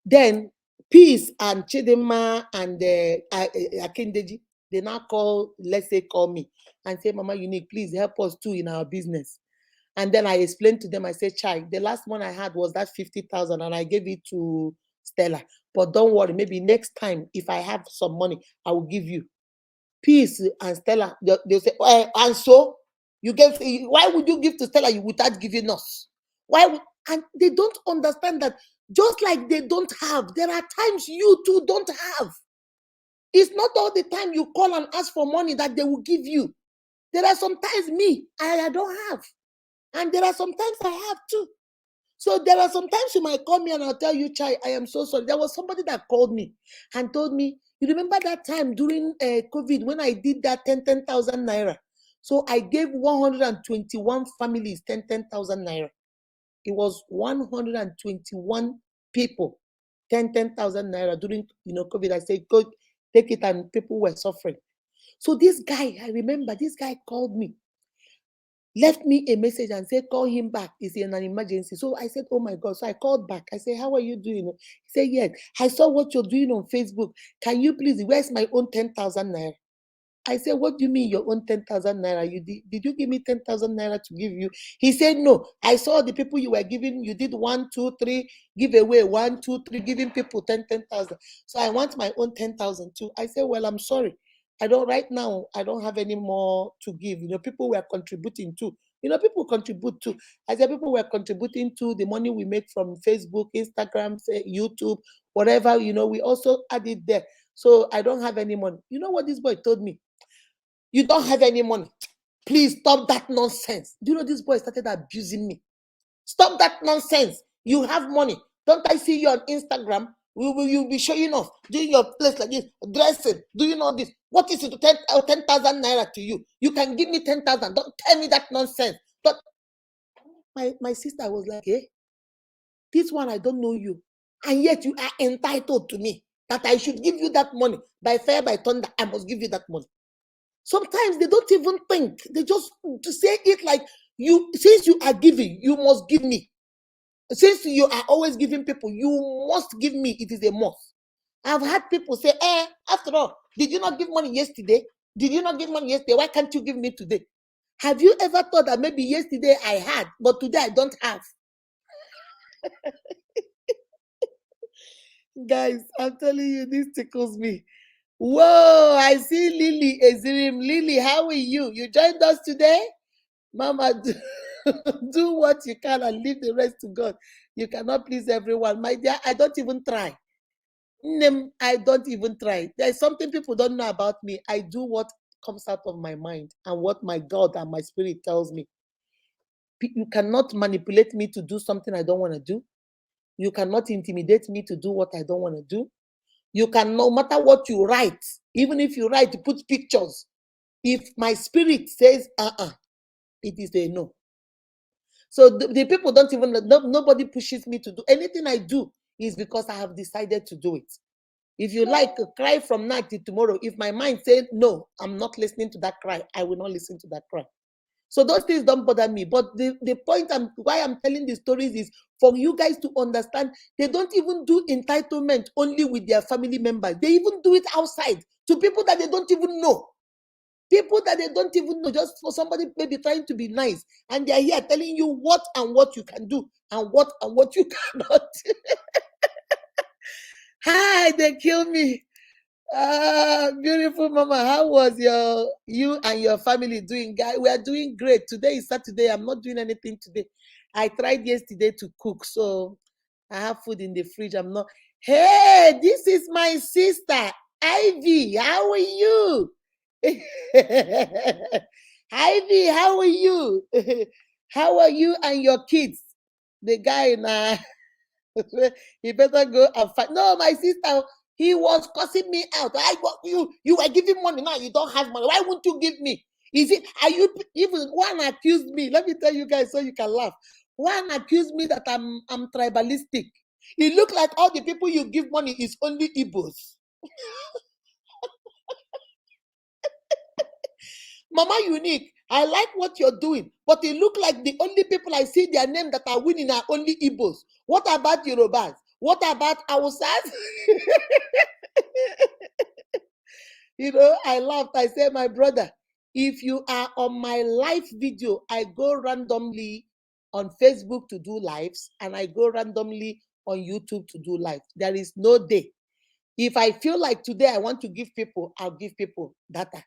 Then Peace and Chidema and Akindeji, they now call me and say, Mama Unique, please help us too in our business. And then I explained to them, I said, Chai, the last one I had was that 50,000 and I gave it to Stella. But don't worry, maybe next time, if I have some money, I will give you. Peace and Stella, they'll say, and so why would you give to Stella without giving us? And they don't understand that Just like they don't have, there are times you too don't have. It's not all the time you call and ask for money that they will give you. There are sometimes I don't have. And there are sometimes I have too. So there are sometimes you might call me and I'll tell you, Chai, I am so sorry. There was somebody that called me and told me, you remember that time during COVID when I did that 10,000 naira? So I gave 121 families 10,000 naira. It was 121 people, 10,000 naira during COVID. I said, go take it, and people were suffering. So this guy, I remember this guy called me, left me a message and said, call him back. It's in an emergency. So I said, oh my God. So I called back. I said, how are you doing? He said, yes. I saw what you're doing on Facebook. Can you please, where's my own 10,000 naira? I said, what do you mean your own 10,000 naira? Did you give me 10,000 naira to give you? He said, no. I saw the people you were giving. You did 1, 2, 3 give away, 1, 2, 3 giving people 10,000. So I want my own 10,000 too. I said, well, I'm sorry. Right now, I don't have any more to give. People were contributing too. People contribute too. I said people were contributing to the money we make from Facebook, Instagram, YouTube, whatever, we also added there. So I don't have any money. You know what this boy told me? You don't have any money. Please stop that nonsense. Do you know this boy started abusing me? Stop that nonsense. You have money. Don't I see you on Instagram? Will you be showing off, doing your place like this, dressing, doing all this? What is it to 10,000 naira to you? You can give me 10,000. Don't tell me that nonsense. But my sister was like, hey, this one, I don't know you. And yet you are entitled to me. That I should give you that money. By fire, by thunder, I must give you that money. Sometimes they don't even think. They just say it like, since you are giving, you must give me. Since you are always giving people, you must give me. It is a must. I've had people say, after all, did you not give money yesterday? Did you not give money yesterday? Why can't you give me today? Have you ever thought that maybe yesterday I had, but today I don't have? Guys, I'm telling you, this tickles me. Whoa, I see Lily Ezirim. Lily, how are you? You joined us today? Mama, do what you can and leave the rest to God. You cannot please everyone. My dear, I don't even try. I don't even try. There's something people don't know about me. I do what comes out of my mind and what my God and my spirit tells me. You cannot manipulate me to do something I don't want to do. You cannot intimidate me to do what I don't want to do. You can, no matter what you write, even if you write, put pictures. If my spirit says, it is a no. So the people don't even, nobody pushes me to do anything I do is because I have decided to do it. If you like, cry from now till tomorrow. If my mind says, no, I'm not listening to that cry, I will not listen to that cry. So those things don't bother me. But the point why I'm telling the stories is for you guys to understand they don't even do entitlement only with their family members. They even do it outside to people that they don't even know. People that they don't even know, just for somebody maybe trying to be nice. And they're here telling you what you can do and what you cannot. Hi, they kill me. Beautiful mama, how was you and your family doing? Guys, we are doing great. Today is Saturday. I'm not doing anything today. I tried yesterday to cook, so I have food in the fridge. I'm not. Hey, this is my sister Ivy. How are you? Ivy, how are you? How are you and your kids? The guy now. He better go and fight. No, my sister, he was cussing me out. You were giving money now. You don't have money. Why won't you give me? Is it? Are you even? One accused me. Let me tell you guys so you can laugh. One accused me that I'm tribalistic. It looked like all the people you give money is only Igbos. Mama Unique, I like what you're doing, but it look like the only people I see their name that are winning are only Igbos. What about Yorubas? What about Hausas? I laughed. I said, my brother, if you are on my live video, I go randomly on Facebook to do lives, and I go randomly on YouTube to do live. There is no day. If I feel like today I want to give people, I'll give people data.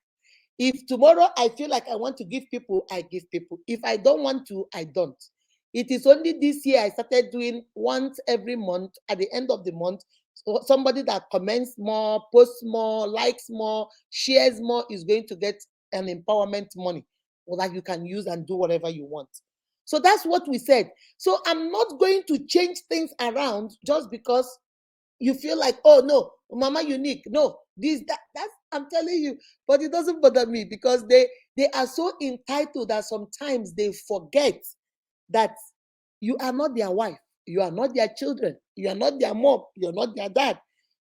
If tomorrow I feel like I want to give people, I give people. If I don't want to, I don't. It is only this year I started doing once every month at the end of the month. So somebody that comments more, posts more, likes more, shares more is going to get an empowerment money that you can use and do whatever you want. So that's what we said. So I'm not going to change things around just because you feel like, oh no, Mama Unique, no, this, that's, I'm telling you. But it doesn't bother me because they are so entitled that sometimes they forget that you are not their wife, you are not their children, you are not their mom, you're not their dad.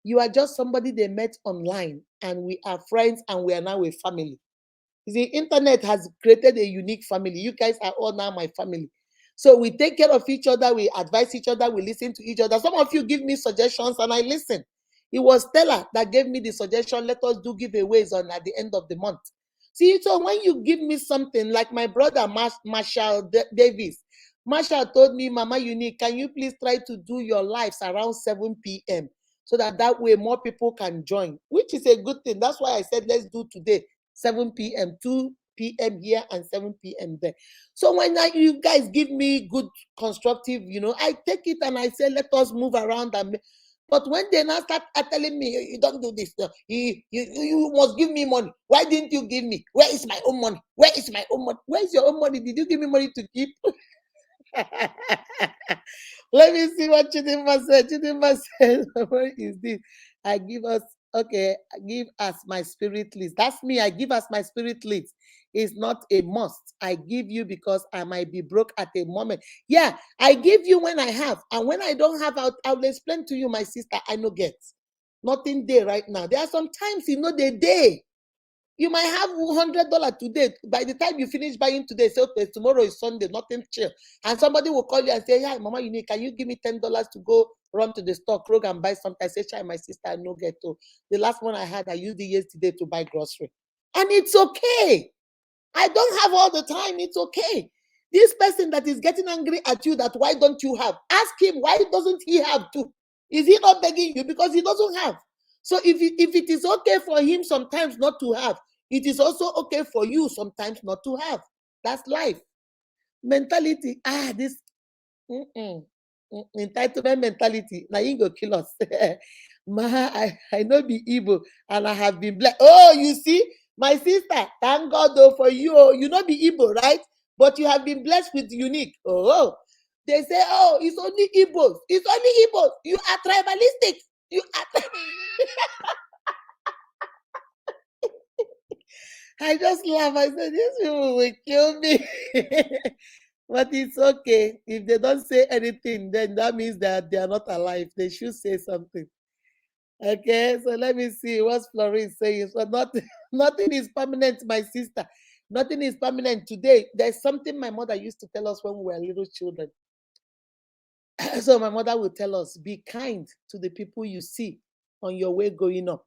You are just somebody they met online, and we are friends, and we are now a family. The internet has created a unique family. You guys are all now my family. So we take care of each other, we advise each other, we listen to each other. Some of you give me suggestions and I listen. It was Stella that gave me the suggestion, let us do giveaways on at the end of the month. See, so when you give me something like my brother Marshall Davis, Marshall told me, Mama Unique, can you please try to do your lives around 7 p.m. so that way more people can join, which is a good thing. That's why I said let's do today 7 p.m., 2 p.m. here and 7 p.m. there. So when you guys give me good constructive, I take it and I say, let us move around. But when they now start telling me, you don't do this, you must give me money. Why didn't you give me? Where is my own money? Where is my own money? Where is your own money? Did you give me money to keep? Let me see what Chidinma said. Chidinma said, what is this? I give us, okay, I give us my spirit list. That's me. I give us my spirit list. It's not a must. I give you because I might be broke at a moment. Yeah, I give you when I have. And when I don't have, I'll explain to you, my sister, I know get. Nothing there right now. There are some times, the day. You might have $100 today. By the time you finish buying today, say, okay, tomorrow is Sunday, nothing chill. And somebody will call you and say, hi, Mama Unique, can you give me $10 to go run to the store, Kroger, and buy something? I say, Chai, my sister, I no get to. The last one I had, I used it yesterday to buy grocery. And it's okay. I don't have all the time. It's okay. This person that is getting angry at you, that why don't you have? Ask him, why doesn't he have too? Is he not begging you? Because he doesn't have. So if it is okay for him sometimes not to have, it is also okay for you sometimes not to have. That's life. Mentality. This entitlement mentality. Now you go kill us. I know be evil and I have been blessed. Oh, you see, my sister, thank God though for you. Oh, you know be evil, right? But you have been blessed with unique. Oh, they say, oh, it's only Igbos. It's only Igbos. You are tribalistic. You are. I just laugh. I said, these people will kill me. But it's okay. If they don't say anything, then that means that they are not alive. They should say something. Okay, so let me see what Florine is saying. So nothing is permanent, my sister. Nothing is permanent. Today, there's something my mother used to tell us when we were little children. So my mother would tell us, be kind to the people you see on your way going up.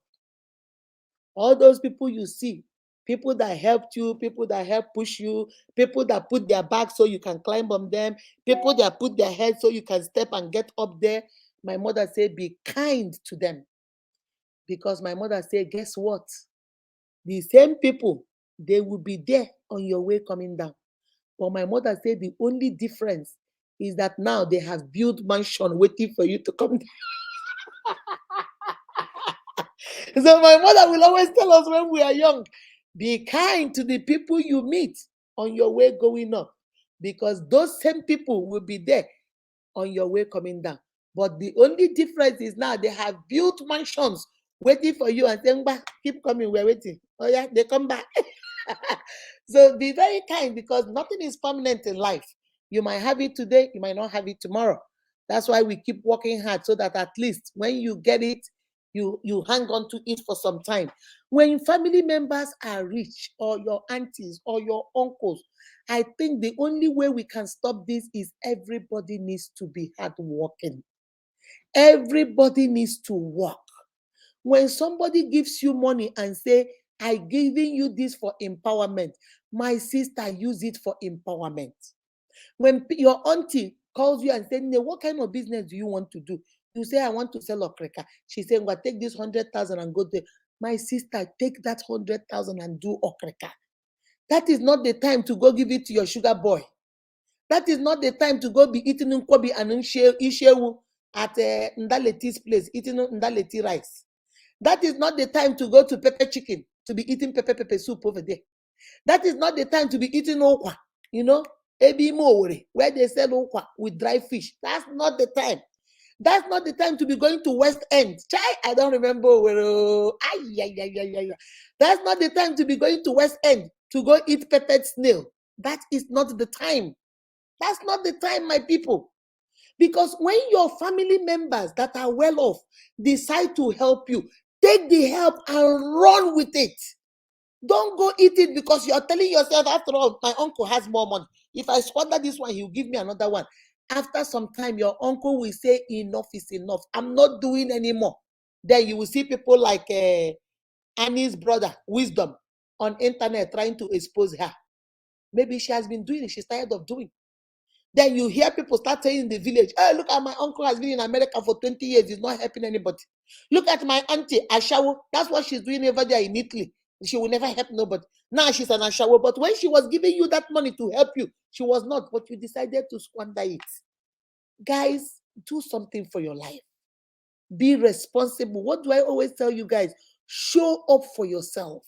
All those people you see, people that helped you, people that help push you, people that put their back so you can climb on them, people that put their head so you can step and get up there. My mother said, be kind to them. Because my mother said, guess what? The same people, they will be there on your way coming down. But my mother said the only difference is that now they have built mansion waiting for you to come down. So my mother will always tell us when we are young, be kind to the people you meet on your way going up, because those same people will be there on your way coming down. But the only difference is now they have built mansions waiting for you and saying, keep coming, we're waiting. Oh yeah, they come back. So be very kind, because nothing is permanent in life. You might have it today, you might not have it tomorrow. That's why we keep working hard, so that at least when you get it, you hang on to it for some time. When family members are rich, or your aunties or your uncles, I think the only way we can stop this is everybody needs to be hardworking. Everybody needs to work. When somebody gives you money and say, I giving you this for empowerment, my sister, use it for empowerment. When your auntie calls you and says, what kind of business do you want to do? You say, I want to sell okreka. She said, well, take this 100,000 and go there. My sister, take that 100,000 and do okreka. That is not the time to go give it to your sugar boy. That is not the time to go be eating nkwobi and ishewu at Ndaleti's place, eating Ndaleti rice. That is not the time to go to pepper chicken, to be eating pepper soup over there. That is not the time to be eating okwa, ebi mowere, where they sell okwa with dry fish. That's not the time. That's not the time to be going to West End. Chai, I don't remember where. That's not the time to be going to West End to go eat peppered snail. That is not the time. That's not the time, my people. Because when your family members that are well off decide to help you, take the help and run with it. Don't go eat it because you're telling yourself, after all, my uncle has more money. If I squander this one, he'll give me another one. After some time, your uncle will say, enough is enough. I'm not doing anymore. Then you will see people like Annie's brother, Wisdom, on internet trying to expose her. Maybe she has been doing it. She's tired of doing it. Then you hear people start saying in the village, oh, look at my uncle has been in America for 20 years. He's not helping anybody. Look at my auntie, Ashawo. That's what she's doing over there in Italy. She will never help nobody. Now she's an Ashawo. But when she was giving you that money to help you, she was not. But you decided to squander it. Guys, do something for your life. Be responsible. What do I always tell you guys? Show up for yourself.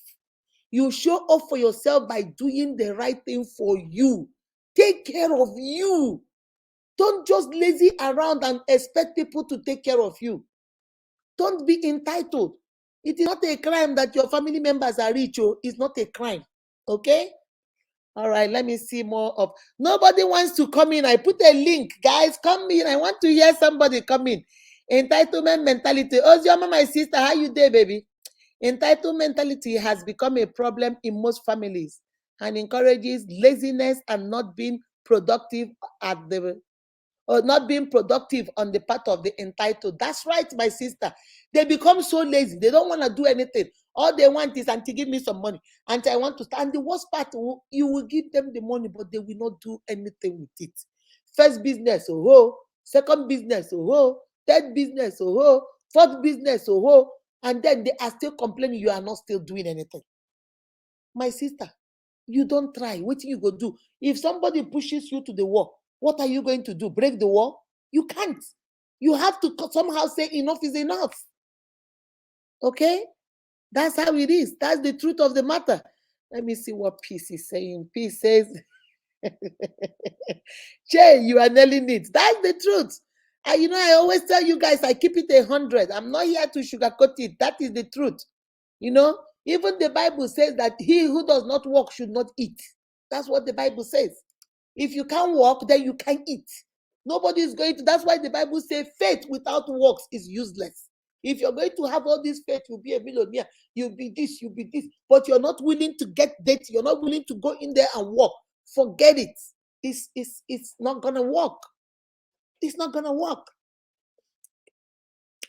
You show up for yourself by doing the right thing for you. Take care of you. Don't just lazy around and expect people to take care of you. Don't be entitled. It is not a crime that your family members are rich. It's not a crime. Okay? All right, let me see more of. Nobody wants to come in. I put a link. Guys, come in. I want to hear somebody come in. Entitlement mentality. Ozioma, my sister, how you there, baby? Entitlement mentality has become a problem in most families and encourages laziness and not being productive or not being productive on the part of the entitled. That's right, my sister. They become so lazy. They don't want to do anything. All they want is, auntie, give me some money. Auntie, I want to start. And the worst part, you will give them the money, but they will not do anything with it. First business, second business, third business, fourth business, and then they are still complaining you are not still doing anything. My sister, you don't try. What you go do? If somebody pushes you to the wall, what are you going to do? Break the wall? You can't. You have to somehow say enough is enough. Okay? That's how it is. That's the truth of the matter. Let me see what Peace is saying. Peace says, Jay, you are nailing it. That's the truth. I always tell you guys, I keep it 100. I'm not here to sugarcoat it. That is the truth. Even the Bible says that he who does not work should not eat. That's what the Bible says. If you can't walk, then you can't eat. Nobody is going to. That's why the Bible says faith without works is useless. If you're going to have all this faith, you'll be a millionaire. You'll be this, you'll be this. But you're not willing to get dirty. You're not willing to go in there and walk. Forget it. It's not going to work. It's not going to work.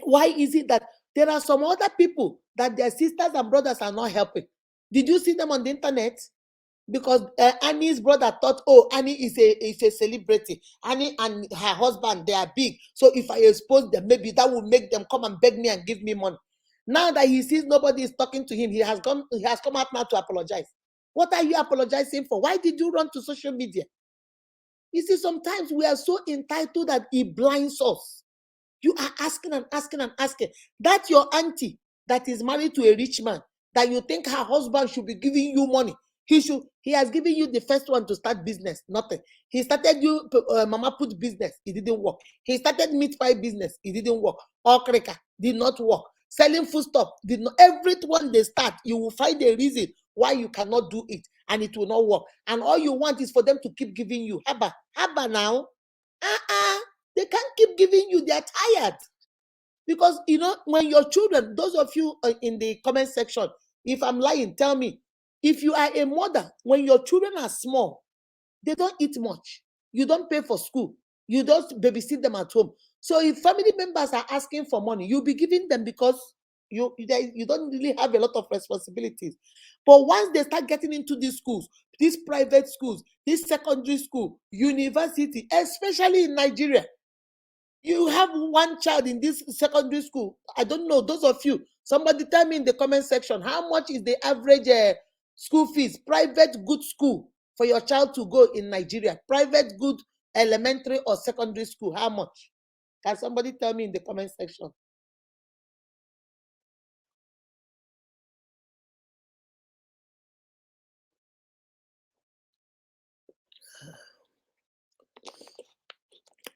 Why is it that there are some other people that their sisters and brothers are not helping? Did you see them on the internet? Because Annie's brother thought, oh, Annie is a celebrity. Annie and her husband, they are big. So if I expose them, maybe that will make them come and beg me and give me money. Now that he sees nobody is talking to him, he has come out now to apologize. What are you apologizing for? Why did you run to social media? You see, sometimes we are so entitled that it blinds us. You are asking and asking and asking. That's your auntie that is married to a rich man, that you think her husband should be giving you money. He has given you the first one to start business, nothing. He started you, mama put business, it didn't work. He started meat pie business, it didn't work. Okrika did not work. Selling food stuff did not. Everyone they start, you will find a reason why you cannot do it, and it will not work. And all you want is for them to keep giving you. Haba now. They can't keep giving you, they're tired. Because, when your children, those of you in the comment section, if I'm lying, tell me. If you are a mother, when your children are small, they don't eat much. You don't pay for school. You don't babysit them at home. So if family members are asking for money, you'll be giving them because you don't really have a lot of responsibilities. But once they start getting into these schools, these private schools, this secondary school, university, especially in Nigeria, you have one child in this secondary school. I don't know, those of you, somebody tell me in the comment section, how much is the average school fees, private good school for your child to go in Nigeria? Private, good, elementary or secondary school, how much? Can somebody tell me in the comment section?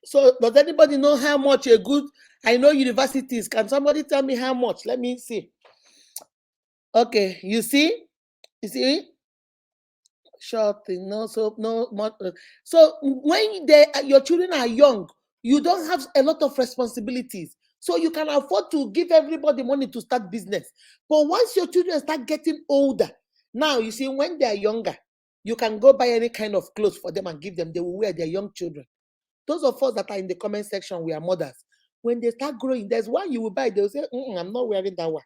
So does anybody know how much a good, I know universities, can somebody tell me how much? Let me see. Okay, you see, short thing, no, so no much. So when your children are young, you don't have a lot of responsibilities. So you can afford to give everybody money to start business. But once your children start getting older, now you see, when they are younger, you can go buy any kind of clothes for them and give them. They will wear, their young children. Those of us that are in the comment section, we are mothers. When they start growing, there's one you will buy. They'll say, I'm not wearing that one.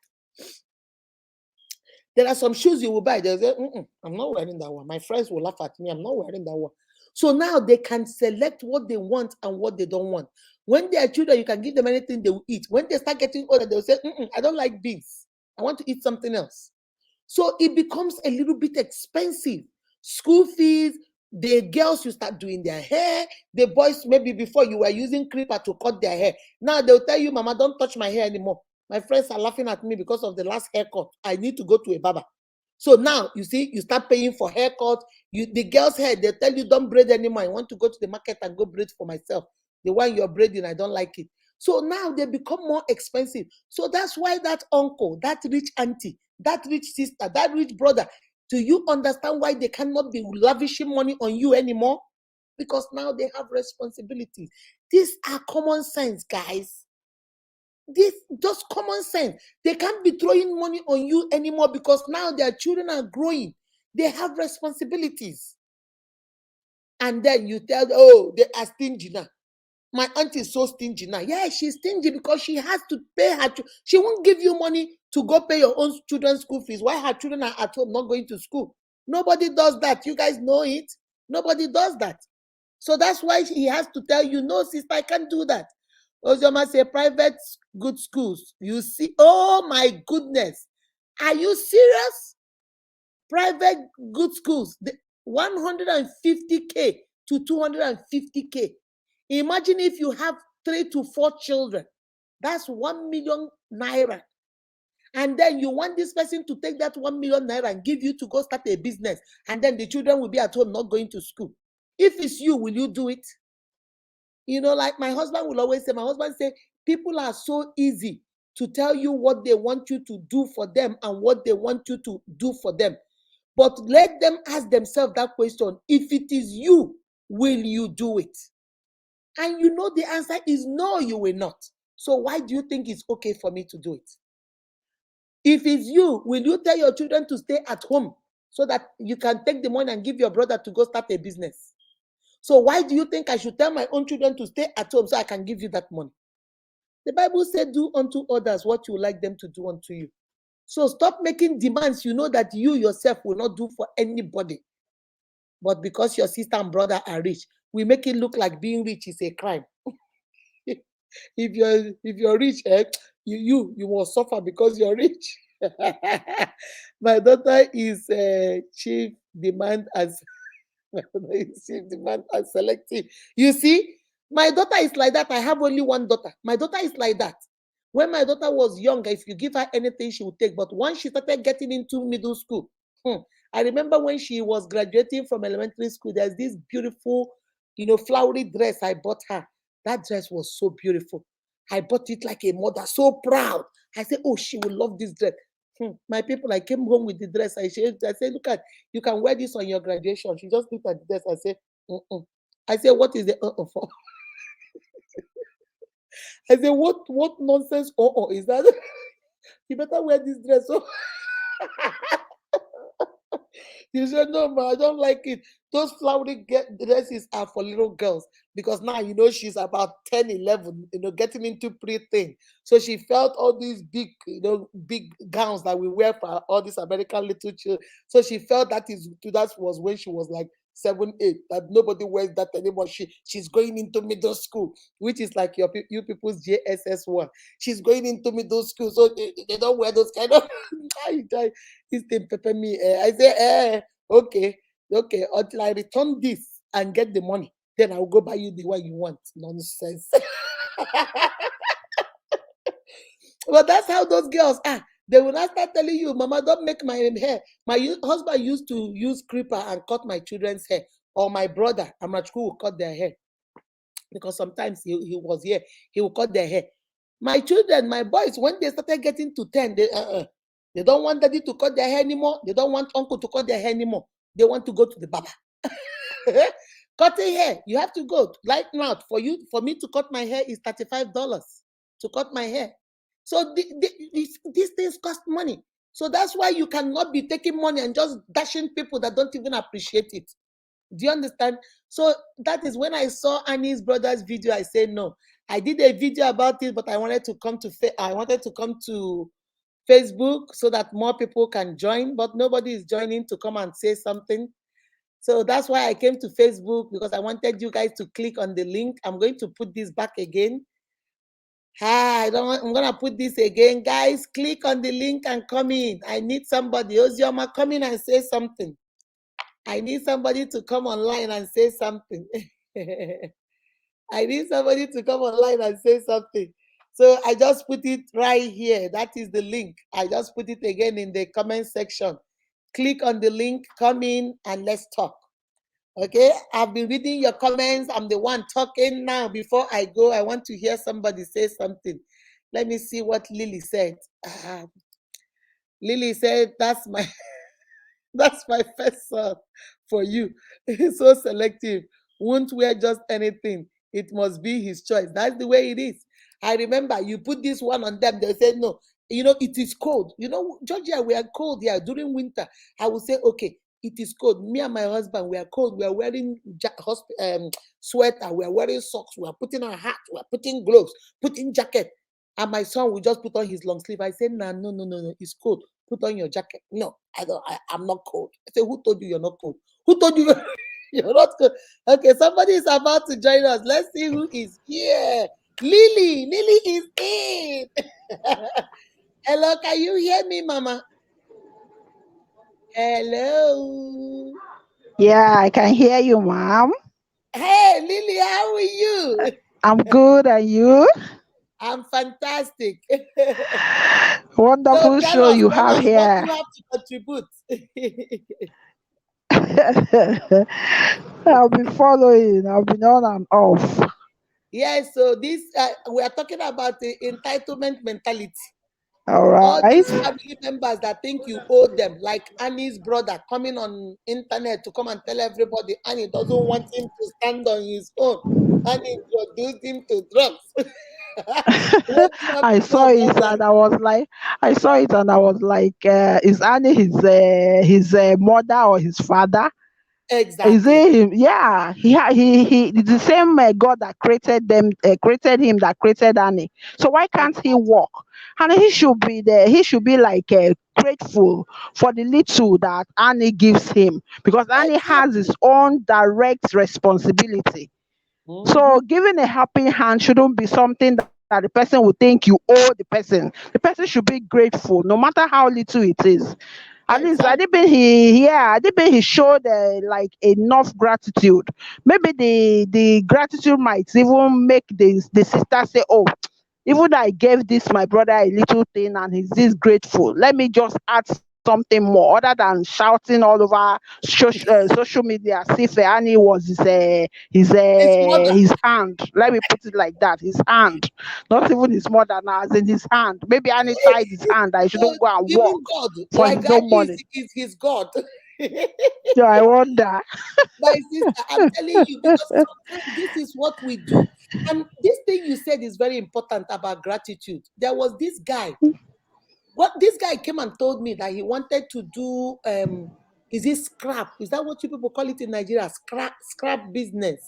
There are some shoes you will buy. They'll say, I'm not wearing that one. My friends will laugh at me. I'm not wearing that one. So now they can select what they want and what they don't want. When they are children, you can give them anything they will eat. When they start getting older, they'll say, I don't like beans. I want to eat something else. So it becomes a little bit expensive. School fees, the girls, you start doing their hair. The boys, maybe before you were using clipper to cut their hair. Now they'll tell you, Mama, don't touch my hair anymore. My friends are laughing at me because of the last haircut. I need to go to a barber. So now, you see, you start paying for haircut. The girls' hair, they tell you, don't braid anymore. I want to go to the market and go braid for myself. The one you're braiding, I don't like it. So now they become more expensive. So that's why that uncle, that rich auntie, that rich sister, that rich brother, do you understand why they cannot be lavishing money on you anymore? Because now they have responsibilities. These are common sense, guys. This just common sense. They can't be throwing money on you anymore because now their children are growing. They have responsibilities. And then you tell them, oh, they are stingy now. My auntie is so stingy now. Yeah, she's stingy because she has to pay her. She won't give you money to go pay your own children's school fees. Why her children are at home not going to school? Nobody does that. You guys know it. Nobody does that. So that's why he has to tell you, no, sister, I can't do that. Ozoma say private good schools. You see, oh my goodness. Are you serious? Private good schools, 150K to 250K. Imagine if you have 3 to 4 children. That's 1 million naira. And then you want this person to take that 1 million naira and give you to go start a business. And then the children will be at home not going to school. If it's you, will you do it? You know, like my husband will always say, people are so easy to tell you what they want you to do for them and what they want you to do for them. But let them ask themselves that question. If it is you, will you do it? And you know the answer is no, you will not. So why do you think it's okay for me to do it? If it's you, will you tell your children to stay at home so that you can take the money and give your brother to go start a business? So why do you think I should tell my own children to stay at home so I can give you that money? The Bible said, do unto others what you like them to do unto you. So stop making demands you know that you yourself will not do for anybody. But because your sister and brother are rich, we make it look like being rich is a crime. if you're rich, you will suffer because you're rich. My daughter is chief demand as chief demand as selective. You see, my daughter is like that. I have only one daughter. My daughter is like that. When my daughter was younger, if you give her anything, she would take. But once she started getting into middle school, I remember when she was graduating from elementary school, there's this beautiful, flowery dress I bought her. That dress was so beautiful. I bought it like a mother, so proud. I said, oh, she will love this dress. My people, I came home with the dress. I said, look at, you can wear this on your graduation. She just looked at the dress. I said, I said, what is the for? I said, what nonsense is that? You better wear this dress. So you said, no, ma, I don't like it. Those flowery dresses are for little girls because now, she's about 10, 11, getting into pre-thing. So she felt all these big, big gowns that we wear for all these American little children. So she felt that was when she was like 7, 8, that nobody wears that anymore. She's going into middle school, which is like you people's JSS1. She's going into middle school, so they don't wear those kind of. This thing pepper me. I say, okay. Okay, until I return this and get the money, then I'll go buy you the one you want. Nonsense. But that's how those girls are. They will not start telling you, Mama, don't make my hair. My husband used to use creeper and cut my children's hair. Or my brother, Amachku, will cut their hair. Because sometimes he was here, he will cut their hair. My children, my boys, when they started getting to 10, they don't want daddy to cut their hair anymore. They don't want uncle to cut their hair anymore. They want to go to the barber. Cutting hair, you have to go. Like now, for me to cut my hair is $35 to cut my hair. So these things cost money. So that's why you cannot be taking money and just dashing people that don't even appreciate it. Do you understand? So that is when I saw Annie's brother's video. I said no. I did a video about it, but I wanted to come to Facebook so that more people can join. But nobody is joining to come and say something. So that's why I came to Facebook, because I wanted you guys to click on the link. I'm going to put this back again. I'm gonna put this again, guys. Click on the link and come in. I need somebody. Ozioma, come in and say something. I need somebody to come online and say something. I need somebody to come online and say something. So I just put it right here. That is the link. I just put it again in the comment section. Click on the link, come in, and let's talk. Okay, I've been reading your comments. I'm the one talking now. Before I go, I want to hear somebody say something. Let me see what Lily said. Lily said, that's my that's my first son for you. So selective. Won't wear just anything. It must be his choice. That's the way it is. I remember you put this one on them, they said no. It is cold. Georgia, we are cold here during winter. I will say, okay, it is cold. Me and my husband, we are cold. We are wearing sweater. We are wearing socks. We are putting on hat. We are putting gloves, putting jacket. And my son will just put on his long sleeve. I said, no, no, no, no, no. It's cold. Put on your jacket. No, I don't. I'm not cold. I said, who told you you're not cold? Who told you you're not cold? Okay, somebody is about to join us. Let's see who is here. Lily. Lily is in. Hello, can you hear me, Mama? Hello. Yeah, I can hear you, mom. Hey, Lily, how are you? I'm good, and you? I'm fantastic. So Wonderful show you tell have us what here. you have to contribute. I'll be following. I'll be on and off. Yes, so this we are talking about the entitlement mentality. All All right. these family members that think you owe them, like Annie's brother coming on internet to come and tell everybody Annie doesn't want him to stand on his own. Annie introduced him to drugs. What do you have I to say saw it about that? and I saw it and I was like, is Annie his mother or his father? Is Exactly. it him? Yeah, he it's the same God that created them, created him, that created Annie. So why can't he Exactly. walk? And he should be there. He should be like grateful for the little that Annie gives him, because Annie has his Exactly. own direct responsibility. So Mhm. giving a helping hand shouldn't be something that the person will think you owe the person. The person should be grateful, no matter how little it is. At least I did Exactly. I did he showed like enough gratitude. Maybe the gratitude might even make the sister say, "Oh, even though I gave this my brother a little thing and he's this grateful, let me just add something more other than shouting all over social media as if Annie was His mother. his hand. Let me put it like that, his hand, not even his mother now, as in his hand. Maybe Annie tied his hand. I So shouldn't go and work even God, for like his Annie own money. is his God. So I wonder. My sister, I'm telling you, because sometimes this is what we do. And this thing you said is very important about gratitude. There was this guy. What this guy came and told me that he wanted to do is it scrap? Is that what you people call it in Nigeria? Scrap business.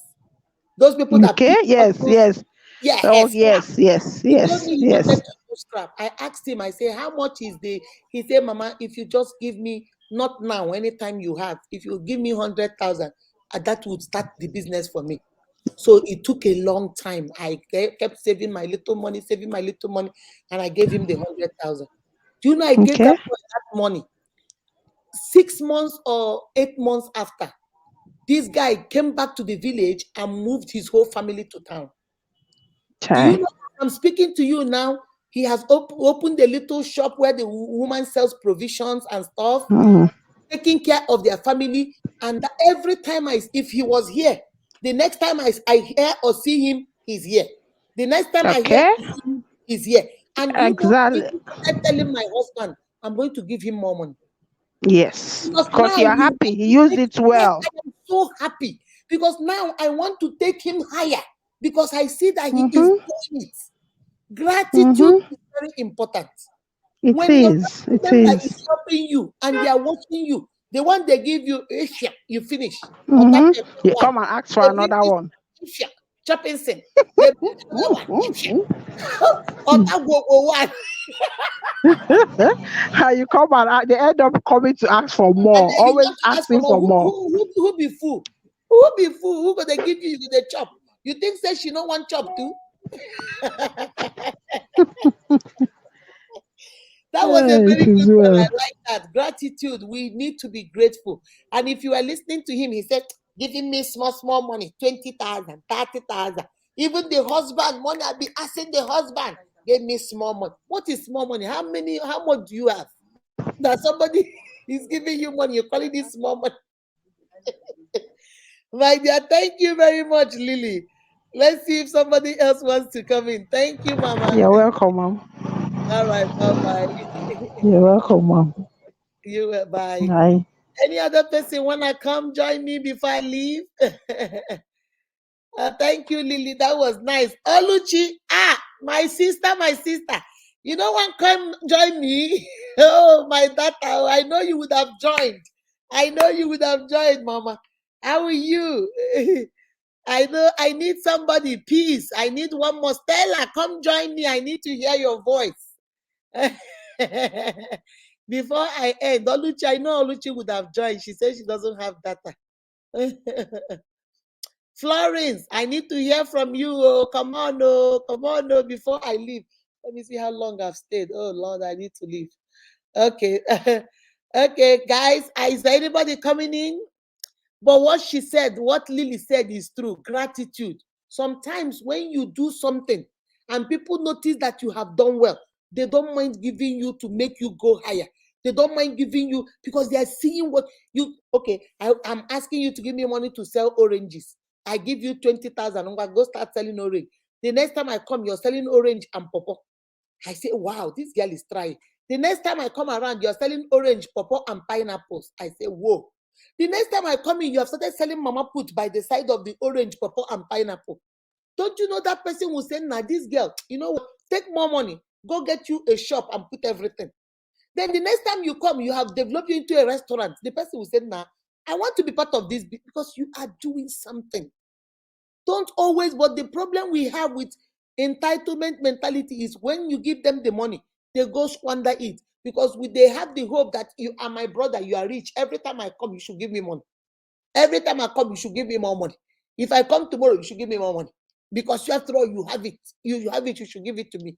Those people that Okay. pick Yes. bottles, Yes. yeah, Oh, scrap. yes. Yes. He told Yes. me he wanted Yes. to do scrap. I asked him, I say, how much is the he said, Mama, if you just give me not now, anytime you have, if you give me 100,000, that would start the business for me. So it took a long time. I kept saving my little money, and I gave him the 100,000. Do you know I gave that Okay. boy that money? 6 months or 8 months after, this guy came back to the village and moved his whole family to town. Do you Okay. know, I'm speaking to you now, he has opened a little shop where the woman sells provisions and stuff, Mm. taking care of their family. And every time if he was here, the next time I hear or see him, he's here. The next time I hear Okay. or see him, he's here. And you know, I Exactly. even started telling my husband, I'm going to give him more money. Yes. Because Because now you're we happy. want He to used take, it yes, well. I am so happy. Because now I want to take him higher. Because I see that he is Mm-hmm. doing it. Gratitude Mm-hmm. is very important. It When your is. family It member is is. helping you and they are watching you, the one they give you, Asia, you finish. Or that Mm-hmm. You one, come and ask for they bring another this one. Asia, chopping sin. They bring another one, Asia. Or that one, And you come and they end up coming to ask for and more. then you Always want to ask for asking more. for more. Who be fool? Who be fool? Who gonna give you the chop? You think say she no want chop too? That was a It very is good one. I well. like that. Gratitude. We need to be grateful. And if you are listening to him, he said, giving me small, small money, 20,000, 30,000. Even the husband, money, I'll be asking the husband, give me small money. What is small money? How much do you have? That somebody is giving you money, you're calling it small money. My dear, thank you very much, Lily. Let's see if somebody else wants to come in. Thank you, Mama. You're welcome, mom. All right, bye bye. You're welcome, mom. Bye. Bye. Any other person wanna come join me before I leave? Thank you, Lily. That was nice. Oluchi, my sister, my sister. You don't want to come join me? Oh, my daughter. I know you would have joined. I know you would have joined, Mama. How are you? I know I need somebody. Peace. I need one more. Stella, come join me. I need to hear your voice. Before I end, Oluchi, I know Oluchi would have joined. She says she doesn't have data. Florence, I need to hear from you. Oh, come on, oh, before I leave. Let me see how long I've stayed. Oh Lord, I need to leave. Okay. Okay, guys. Is there anybody coming in? But what she said, what Lily said is true. Gratitude. Sometimes when you do something and people notice that you have done well, they don't mind giving you to make you go higher. They don't mind giving you because they are seeing what you. Okay, I'm asking you to give me money to sell oranges. I give you 20,000. I'm gonna go start selling orange. The next time I come, you're selling orange and pawpaw. I say, wow, this girl is trying. The next time I come around, you're selling orange, pawpaw, and pineapples. I say, whoa. The next time I come in, you have started selling mama put by the side of the orange, pawpaw, and pineapple. Don't you know that person will say, nah, this girl, you know what? Take more money, go get you a shop and put everything. Then the next time you come, you have developed you into a restaurant. The person will say, nah, I want to be part of this because you are doing something. Don't always, but the problem we have with entitlement mentality is when you give them the money, they go squander it because they have the hope that you are my brother, you are rich. Every time I come, you should give me money. Every time I come, you should give me more money. If I come tomorrow, you should give me more money because you after all, you have it. You have it, you should give it to me.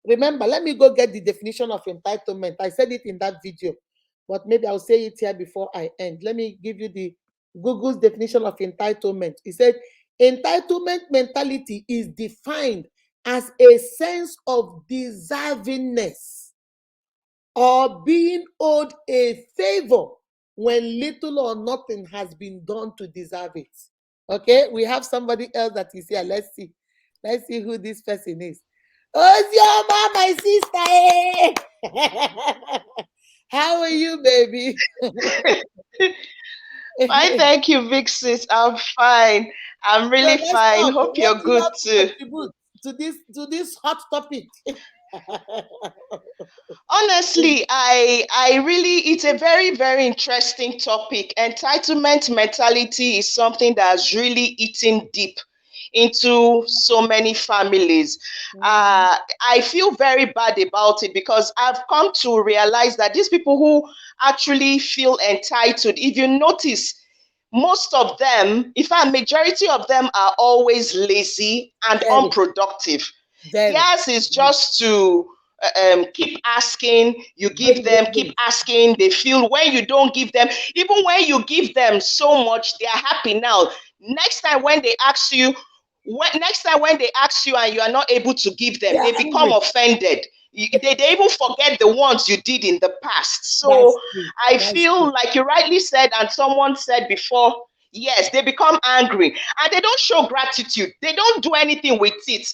Remember, let me go get the definition of entitlement. I said it in that video, but maybe I'll say it here before I end. Let me give you the Google's definition of entitlement. It said, entitlement mentality is defined as a sense of deservingness or being owed a favor when little or nothing has been done to deserve it. Okay, we have somebody else that is here. Let's see. Let's see who this person is. Oh, my sister. How are you, baby? Fine, thank you, Big Sis. I'm fine. I'm So really let's fine. talk. Hope What you're do you good have to too. contribute to this hot topic? Honestly, I really it's a very, very interesting topic. Entitlement mentality is something that's really eating deep into so many families. Mhm. I feel very bad about it because I've come to realize that these people who actually feel entitled, if you notice, most of them, in fact, majority of them are always lazy and Very, unproductive. very. Theirs is just to keep asking, you give Bring, them, bring, keep bring. asking, they feel when you don't give them, even when you give them so much, they are happy now. Next time when they ask you, next time when they ask you and you are not able to give them, They are they become angry. offended. They even forget the ones you did in the past. So That's true. I That's feel true. like you rightly said, and someone said before, yes, they become angry and they don't show gratitude. They don't do anything with it.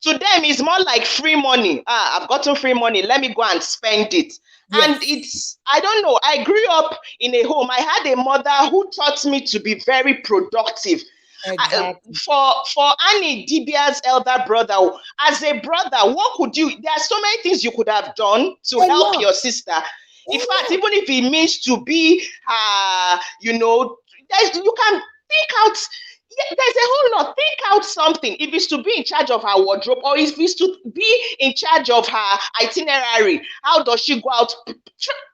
To them, it's more like free money. Ah, I've gotten free money. Let me go and spend it. And Yes, it's, I don't know. I grew up in a home. I had a mother who taught me to be very productive. exactly. For Annie Dibia's elder brother, as a brother, what could you? There are so many things you could have done to A help lot. your sister. A In fact, lot. even if it means to be, you can think out. Yeah, there's a whole lot. Think out something. If it's to be in charge of her wardrobe, or if it's to be in charge of her itinerary, how does she go out?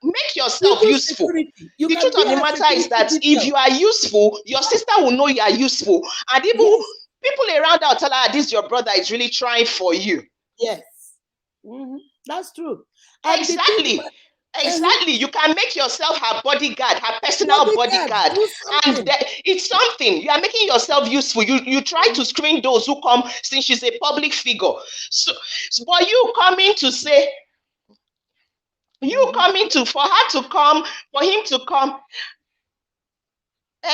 Make yourself Even useful. security. You The truth can be of the a matter is security that if detail. you are useful, your Yeah. sister will know you are useful. And even Yes. people around her will tell her, this your brother is really trying for you. Yes. hmm That's true. And the thing Exactly. about Exactly. You can make yourself her bodyguard, her personal bodyguard, bodyguard. do And something. it's something. You are making yourself useful. You try to screen those who come since she's a public figure. But you coming to say, you Mm-hmm. coming to, for her to come, for him to come,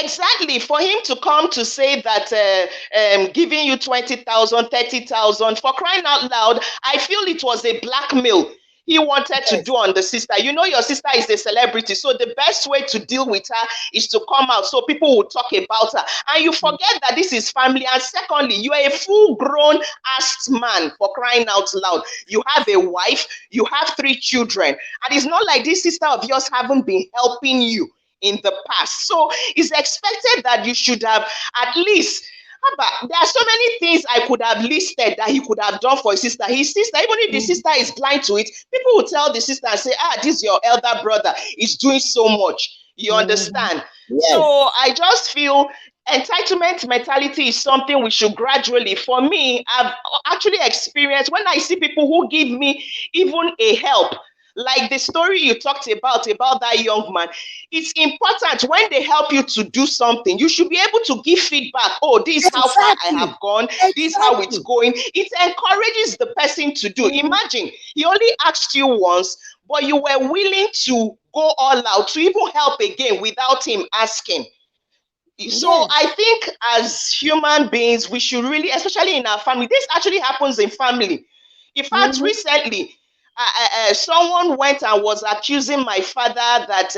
exactly, for him to come to say that giving you 20,000, 30,000, for crying out loud, I feel it was a blackmail he wanted to Yes. do on the sister. You know, your sister is a celebrity, so the best way to deal with her is to come out so people will talk about her. And you forget that this is family. And secondly, you are a full grown asked man, for crying out loud. You have a wife, you have 3 children, and it's not like this sister of yours haven't been helping you in the past. So it's expected that you should have at least. There are so many things I could have listed that he could have done for his sister. His sister, even if the Mm-hmm. sister is blind to it, people will tell the sister and say, this your elder brother is doing so much. You Mm-hmm. understand? So Yes. I just feel entitlement mentality is something we should gradually, for me, I've actually experienced when I see people who give me even a help, like the story you talked about that young man. It's important when they help you to do something, you should be able to give feedback. Oh, this is how far I Exactly. have gone, this is how it's Exactly. going. It encourages the person to do. Mm-hmm. Imagine he only asked you once, but you were willing to go all out to even help again without him asking. So Yes. I think as human beings, we should really, especially in our family, this actually happens in family. In fact, Mm-hmm. recently, someone went and was accusing my father that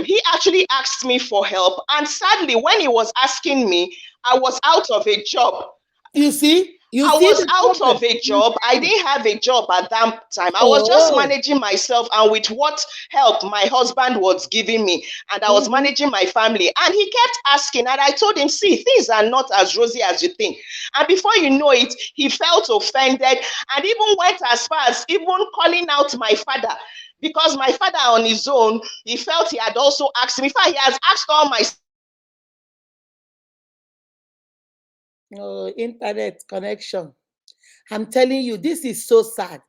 he actually asked me for help. And sadly, when he was asking me, I was out of a job. You see? You I see was the out problem? of a You job. I see? didn't have a job at that time. I was just Oh. managing myself and with what help my husband was giving me. And I was Mm-hmm. managing my family. And he kept asking. And I told him, see, things are not as rosy as you think. And before you know it, he felt offended and even went as far as even calling out my father. Because my father on his own, he felt he had also asked me. In fact, he has asked all my Oh, internet connection. I'm telling you, this is so sad.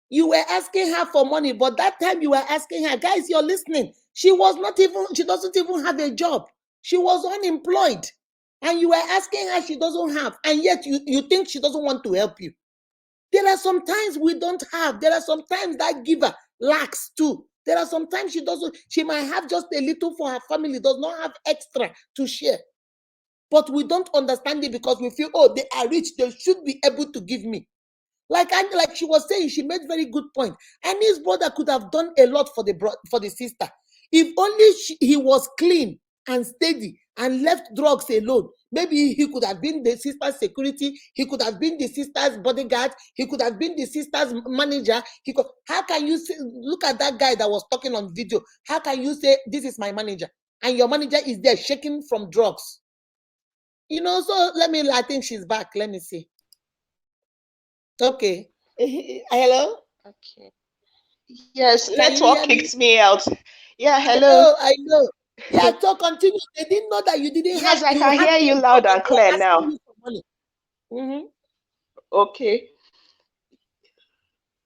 You were asking her for money, but that time you were asking her, guys, you're listening. She doesn't even have a job. She was unemployed. And you were asking her, she doesn't have. And yet you think she doesn't want to help you. There are some times we don't have. There are some times that giver lacks too. There are some times she might have just a little for her family, does not have extra to share. But we don't understand it because we feel, oh, they are rich, they should be able to give me. Like she was saying, she made very good point. And his brother could have done a lot for the sister. If only he was clean and steady and left drugs alone, maybe he could have been the sister's security. He could have been the sister's bodyguard. He could have been the sister's manager. How can you say, look at that guy that was talking on video? How can you say this is my manager and your manager is there shaking from drugs? So I think she's back. Let me see. Okay. Hello? Okay. Yes, Can you network hear me? kicked me out. Yeah, I hello. know, I know. Yeah, so continue. They didn't know that Yes, I you can had hear no you job loud and and they were clear asking now. you for money. Mm-hmm. Okay.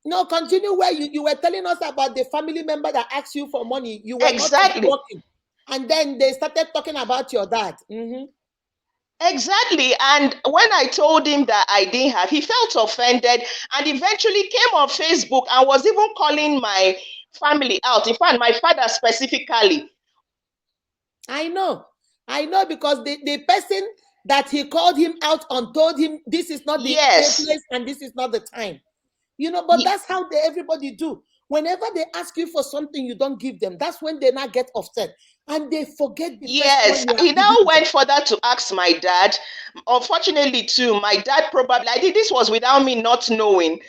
No, continue where you were telling us about the family member that asked you for money. You were not Exactly. working. And then they started talking about your dad. Mm-hmm. Exactly. And when I told him that I didn't have, he felt offended and eventually came on Facebook and was even calling my family out. In fact, my father specifically. I know. I know because the person that he called him out on told him this is not the Yes. place and this is not the time. But that's how everybody do. Whenever they ask you for something, you don't give them. That's when they now get upset. And they forget the first one Yes, you have he now given them. went further to ask my dad. Unfortunately, too, my dad probably, I did this was without me not knowing,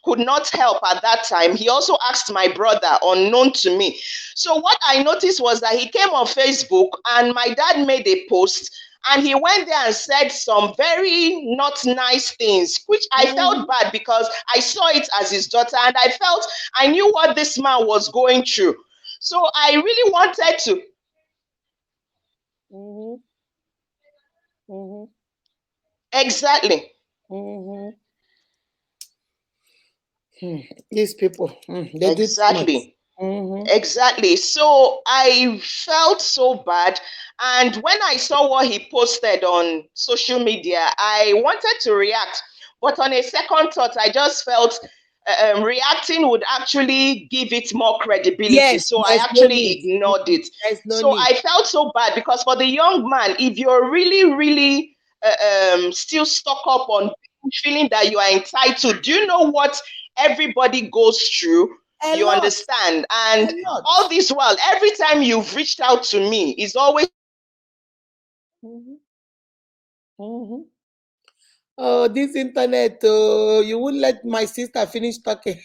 could not help at that time. He also asked my brother, unknown to me. So what I noticed was that he came on Facebook and my dad made a post and he went there and said some very not nice things, which I Mm-hmm. felt bad because I saw it as his daughter and I felt I knew what this man was going through. So I really wanted to. Mm-hmm. Mm-hmm. Exactly. Mm-hmm. These people, they do too much. Exactly. Mm-hmm. Exactly. So I felt so bad. And when I saw what he posted on social media, I wanted to react. But on a second thought, I just felt reacting would actually give it more credibility. Yes, So I there's no actually need. ignored it. There's no So need. I felt so bad because for the young man, if you're really, really still stuck up on feeling that you are entitled, do you know what everybody goes through? A You lot. understand? A And lot. all this while, every time you've reached out to me, is always Mm-hmm. Mm-hmm. Oh, this internet, oh, you won't let my sister finish talking.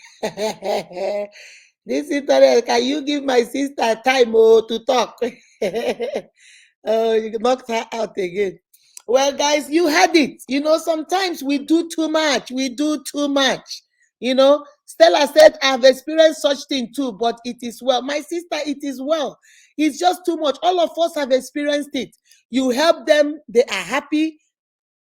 This internet, can you give my sister time to talk? Oh, you knocked her out again. Well, guys, you had it. Sometimes we do too much. We do too much. Stella said, I've experienced such thing too, but it is well. My sister, it is well. It's just too much. All of us have experienced it. You help them, they are happy.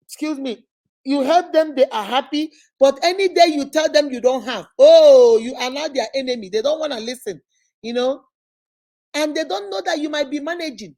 Excuse me. You help them, they are happy. But any day you tell them you don't have, oh, you are now their enemy. They don't want to listen, you know, and they don't know that you might be managing.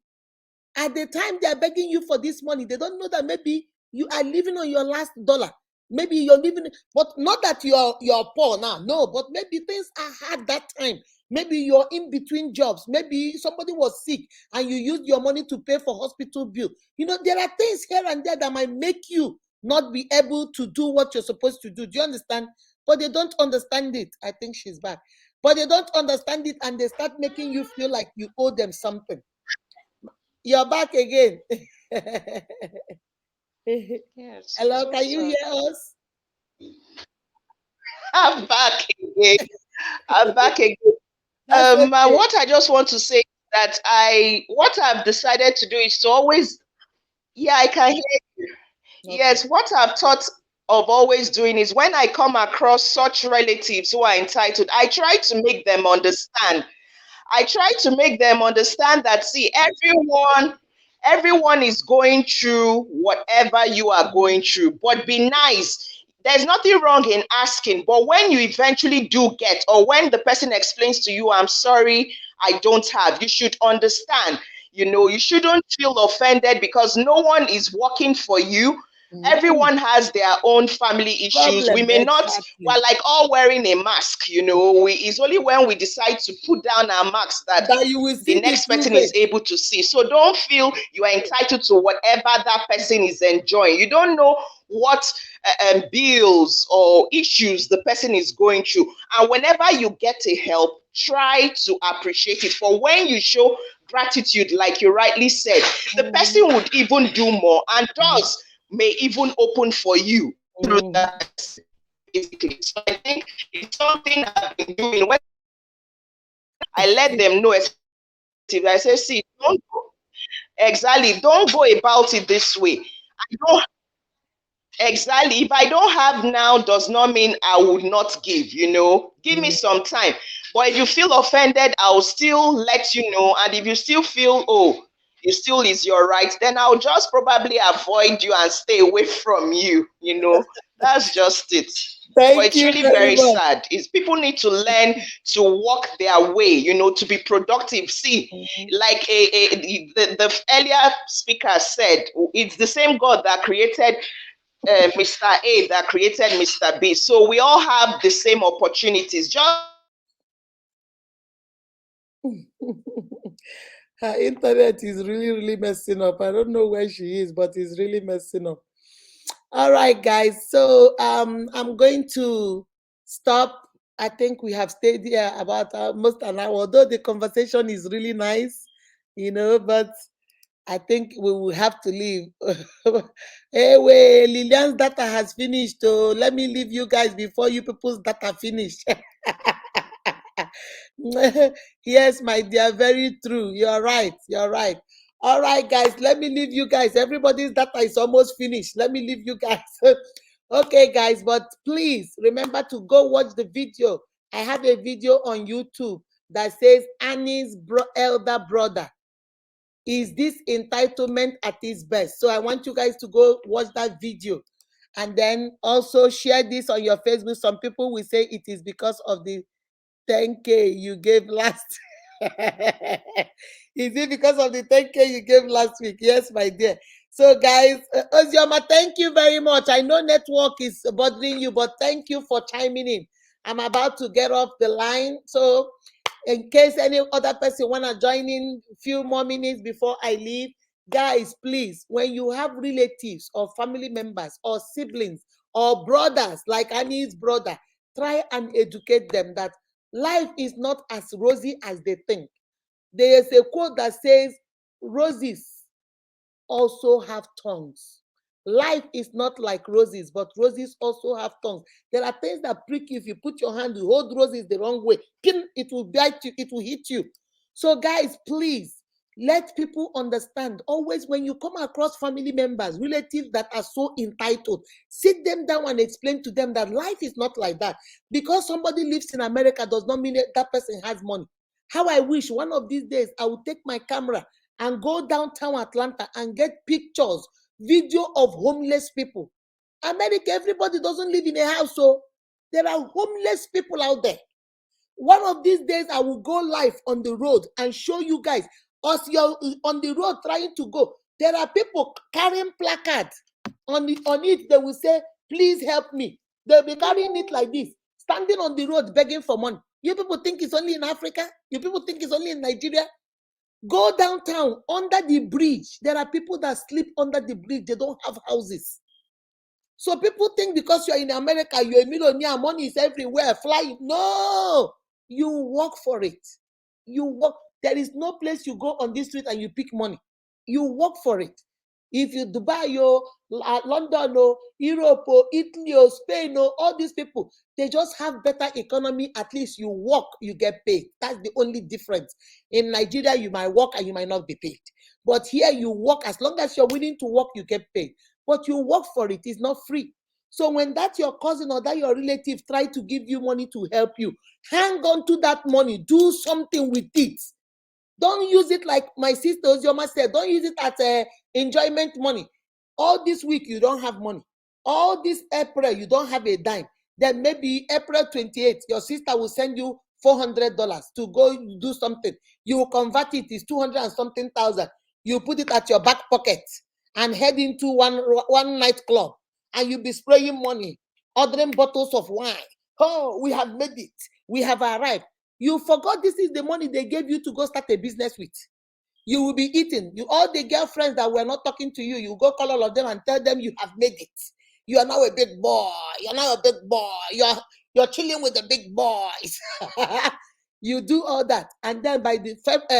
At the time they are begging you for this money, they don't know that maybe you are living on your last dollar. Maybe you're living, but not that you're poor now. No, but maybe things are hard that time. Maybe you're in between jobs. Maybe somebody was sick and you used your money to pay for hospital bill. There are things here and there that might make you not be able to do what you're supposed to do. Do you understand? But they don't understand it. I think she's back. But they don't understand it and they start making you feel like you owe them something. You're back again. yes. Hello, So can you sorry. hear us? I'm back again. I'm back again. That's And okay. what I just want to say is that what I've decided to do is to always, yeah, I can hear. Okay. Yes, what I've thought of always doing is when I come across such relatives who are entitled, I try to make them understand. I try to make them understand that, see, everyone is going through whatever you are Mhm. going through, but be nice. There's nothing wrong in asking, but when you eventually do get, or when the person explains to you, I'm sorry, I don't have, you should understand. You shouldn't feel offended because no one is working for you. Mhm. Everyone has their own family issues. We Problem, may not, exactly. we're like all wearing a mask. It's only when we decide to put down our masks that That you will the see the next true person is face. able to see. So don't feel you are entitled to whatever that person is enjoying. You don't know what bills or issues the person is going through. And whenever you get a help, try to appreciate it. For when you show gratitude, like you rightly said, the Mhm. person would even do more, and Mhm. doors may even open for you through Mhm. that person, basically. So I think it's something I've been doing. When I let them know, I say, see, don't go, exactly, don't go about it this way. I don't exactly. If I don't have now, does not mean I would not give. Give me Mhm. some time. But if you feel offended, I'll still let you know. And if you still feel, oh, it still is your right, then I'll just probably avoid you and stay away from you. That's just it. But Thank it's you really very very much. sad. Is people need to learn to walk their way, to be productive. See, like the earlier speaker said, it's the same God that created Mr. A that created Mr. B. So we all have the same opportunities. Just Her internet is really, really messing up. I don't know where she is, but it's really messing up. All right, guys. So I'm going to stop. I think we have stayed here about almost an hour, although the conversation is really nice, but I think we will have to leave. Hey, wait, Lillian's data has finished. So let me leave you guys before you people's data finish. Yes, my dear, very true. You're right. You're right. All right, guys, let me leave you guys. Everybody's data is almost finished. Let me leave you guys. Okay, guys, but please remember to go watch the video. I have a video on YouTube that says Annie's elder brother. Is this entitlement at its best? So I want you guys to go watch that video and then also share this on your Facebook. Some people will say it is because of the 10K you gave last. Is it because of the 10K you gave last week? Yes, my dear. So, guys, Ozioma, thank you very much. I know network is bothering you, but thank you for chiming in. I'm about to get off the line. So, in case any other person want to join in a few more minutes before I leave, guys, please, when you have relatives or family members or siblings or brothers, like Annie's brother, try and educate them that life is not as rosy as they think. There is a quote that says, roses also have tongues. Life is not like roses, but roses also have tongues. There are things that prick you. If you put your hand, you hold roses the wrong way, it will bite you, it will hit you. So, guys, please let people understand. Always, when you come across family members, relatives that are so entitled, sit them down and explain to them that life is not like that. Because somebody lives in America does not mean that person has money. How I wish one of these days I would take my camera and go downtown Atlanta and get pictures, video of homeless people. America, everybody doesn't live in a house, so there are homeless people out there. One of these days, I will go live on the road and show you guys. As you're on the road trying to go, there are people carrying placards on it. They will say, "Please help me." They'll be carrying it like this, standing on the road begging for money. You people think it's only in Africa? You people think it's only in Nigeria? Go downtown under the bridge. There are people that sleep under the bridge. They don't have houses. So people think because you're in America, you're a millionaire, money is everywhere, flying. No, you work for it. You work. There is no place you go on this street and you pick money. You work for it. If you Dubai, London, Europe, Italy, Spain, all these people, they just have better economy. At least you work, you get paid. That's the only difference. In Nigeria, you might work and you might not be paid. But here you work, as long as you're willing to work, you get paid. But you work for it, it's not free. So when that your cousin or that your relative try to give you money to help you, hang on to that money, do something with it. Don't use it like my sister Ozioma said, don't use it as enjoyment money. All this week you don't have money. All this April you don't have a dime. Then maybe April 28th, your sister will send you $400 to go do something. You will convert it, it's 200 and something thousand. You put it at your back pocket and head into one nightclub, and you'll be spraying money, ordering bottles of wine. Oh, we have made it. We have arrived. You forgot this is the money they gave you to go start a business with. You will be eating. All the girlfriends that were not talking to you, you go call all of them and tell them you have made it. You are now a big boy. You're now a big boy. You're chilling with the big boys. You do all that, and then by the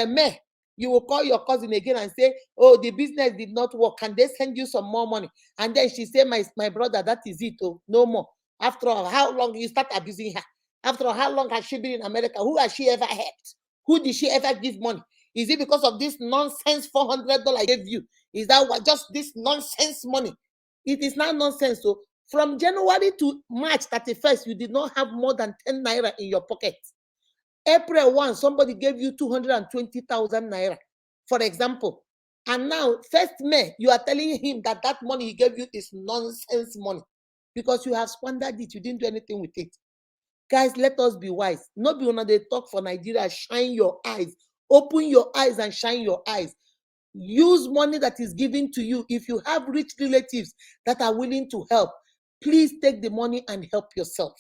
May, you will call your cousin again and say, "Oh, the business did not work. Can they send you some more money?" And then she say, "My brother, that is it. Oh, no more." After all, how long you start abusing her? After all, how long has she been in America? Who has she ever helped? Who did she ever give money? Is it because of this nonsense $400 I gave you? Is that what, just this nonsense money? It is not nonsense. So from January to March 31st, you did not have more than 10 naira in your pocket. April 1, somebody gave you 220,000 naira, for example. And now, first May, you are telling him that that money he gave you is nonsense money because you have squandered it. You didn't do anything with it. Guys, let us be wise. Not be one they talk for Nigeria. Shine your eyes. Open your eyes and shine your eyes. Use money that is given to you. If you have rich relatives that are willing to help, please take the money and help yourself.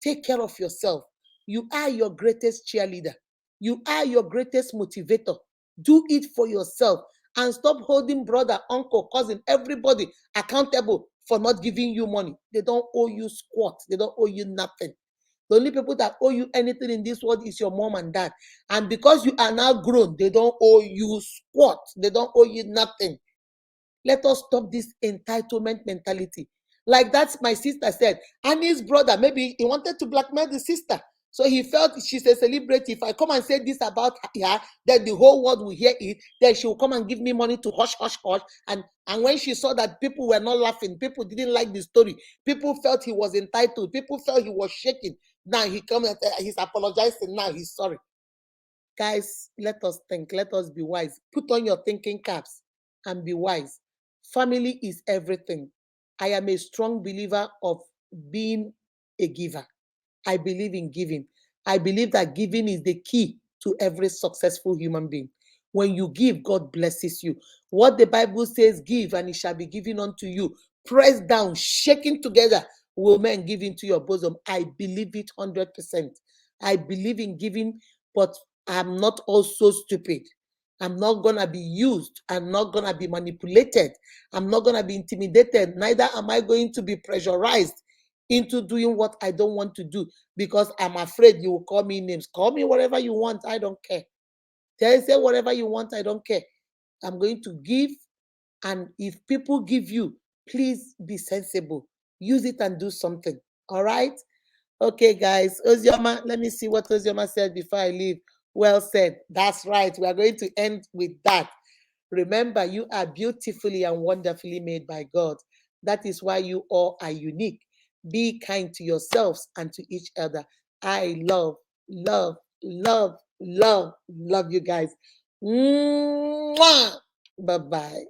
Take care of yourself. You are your greatest cheerleader. You are your greatest motivator. Do it for yourself and stop holding brother, uncle, cousin, everybody accountable for not giving you money. They don't owe you squat. They don't owe you nothing. The only people that owe you anything in this world is your mom and dad. And because you are now grown, they don't owe you squat. They don't owe you nothing. Let us stop this entitlement mentality. Like that's my sister said, Annie's brother, maybe he wanted to blackmail the sister. So he felt she's a celebrity. If I come and say this about her, then the whole world will hear it. Then she will come and give me money to hush, hush, hush. And when she saw that people were not laughing, people didn't like the story. People felt he was entitled. People felt he was shaking. Now he comes and he's apologizing. Now he's sorry. Guys, let us think. Let us be wise. Put on your thinking caps and be wise. Family is everything. I am a strong believer of being a giver. I believe in giving. I believe that giving is the key to every successful human being. When you give, God blesses you. What the Bible says, give and it shall be given unto you. Pressed down, shaking together, will men give into your bosom. I believe it 100%. I believe in giving, but I'm not also stupid. I'm not going to be used. I'm not going to be manipulated. I'm not going to be intimidated. Neither am I going to be pressurized into doing what I don't want to do because I'm afraid you will call me names. Call me whatever you want. I don't care. Say whatever you want. I don't care. I'm going to give. And if people give you, please be sensible. Use it and do something. All right? Okay, guys. Ozioma, let me see what Ozioma said before I leave. Well said. That's right. We are going to end with that. Remember, you are beautifully and wonderfully made by God. That is why you all are unique. Be kind to yourselves and to each other. I love, love, love, love, love you guys. Mwah! Bye bye.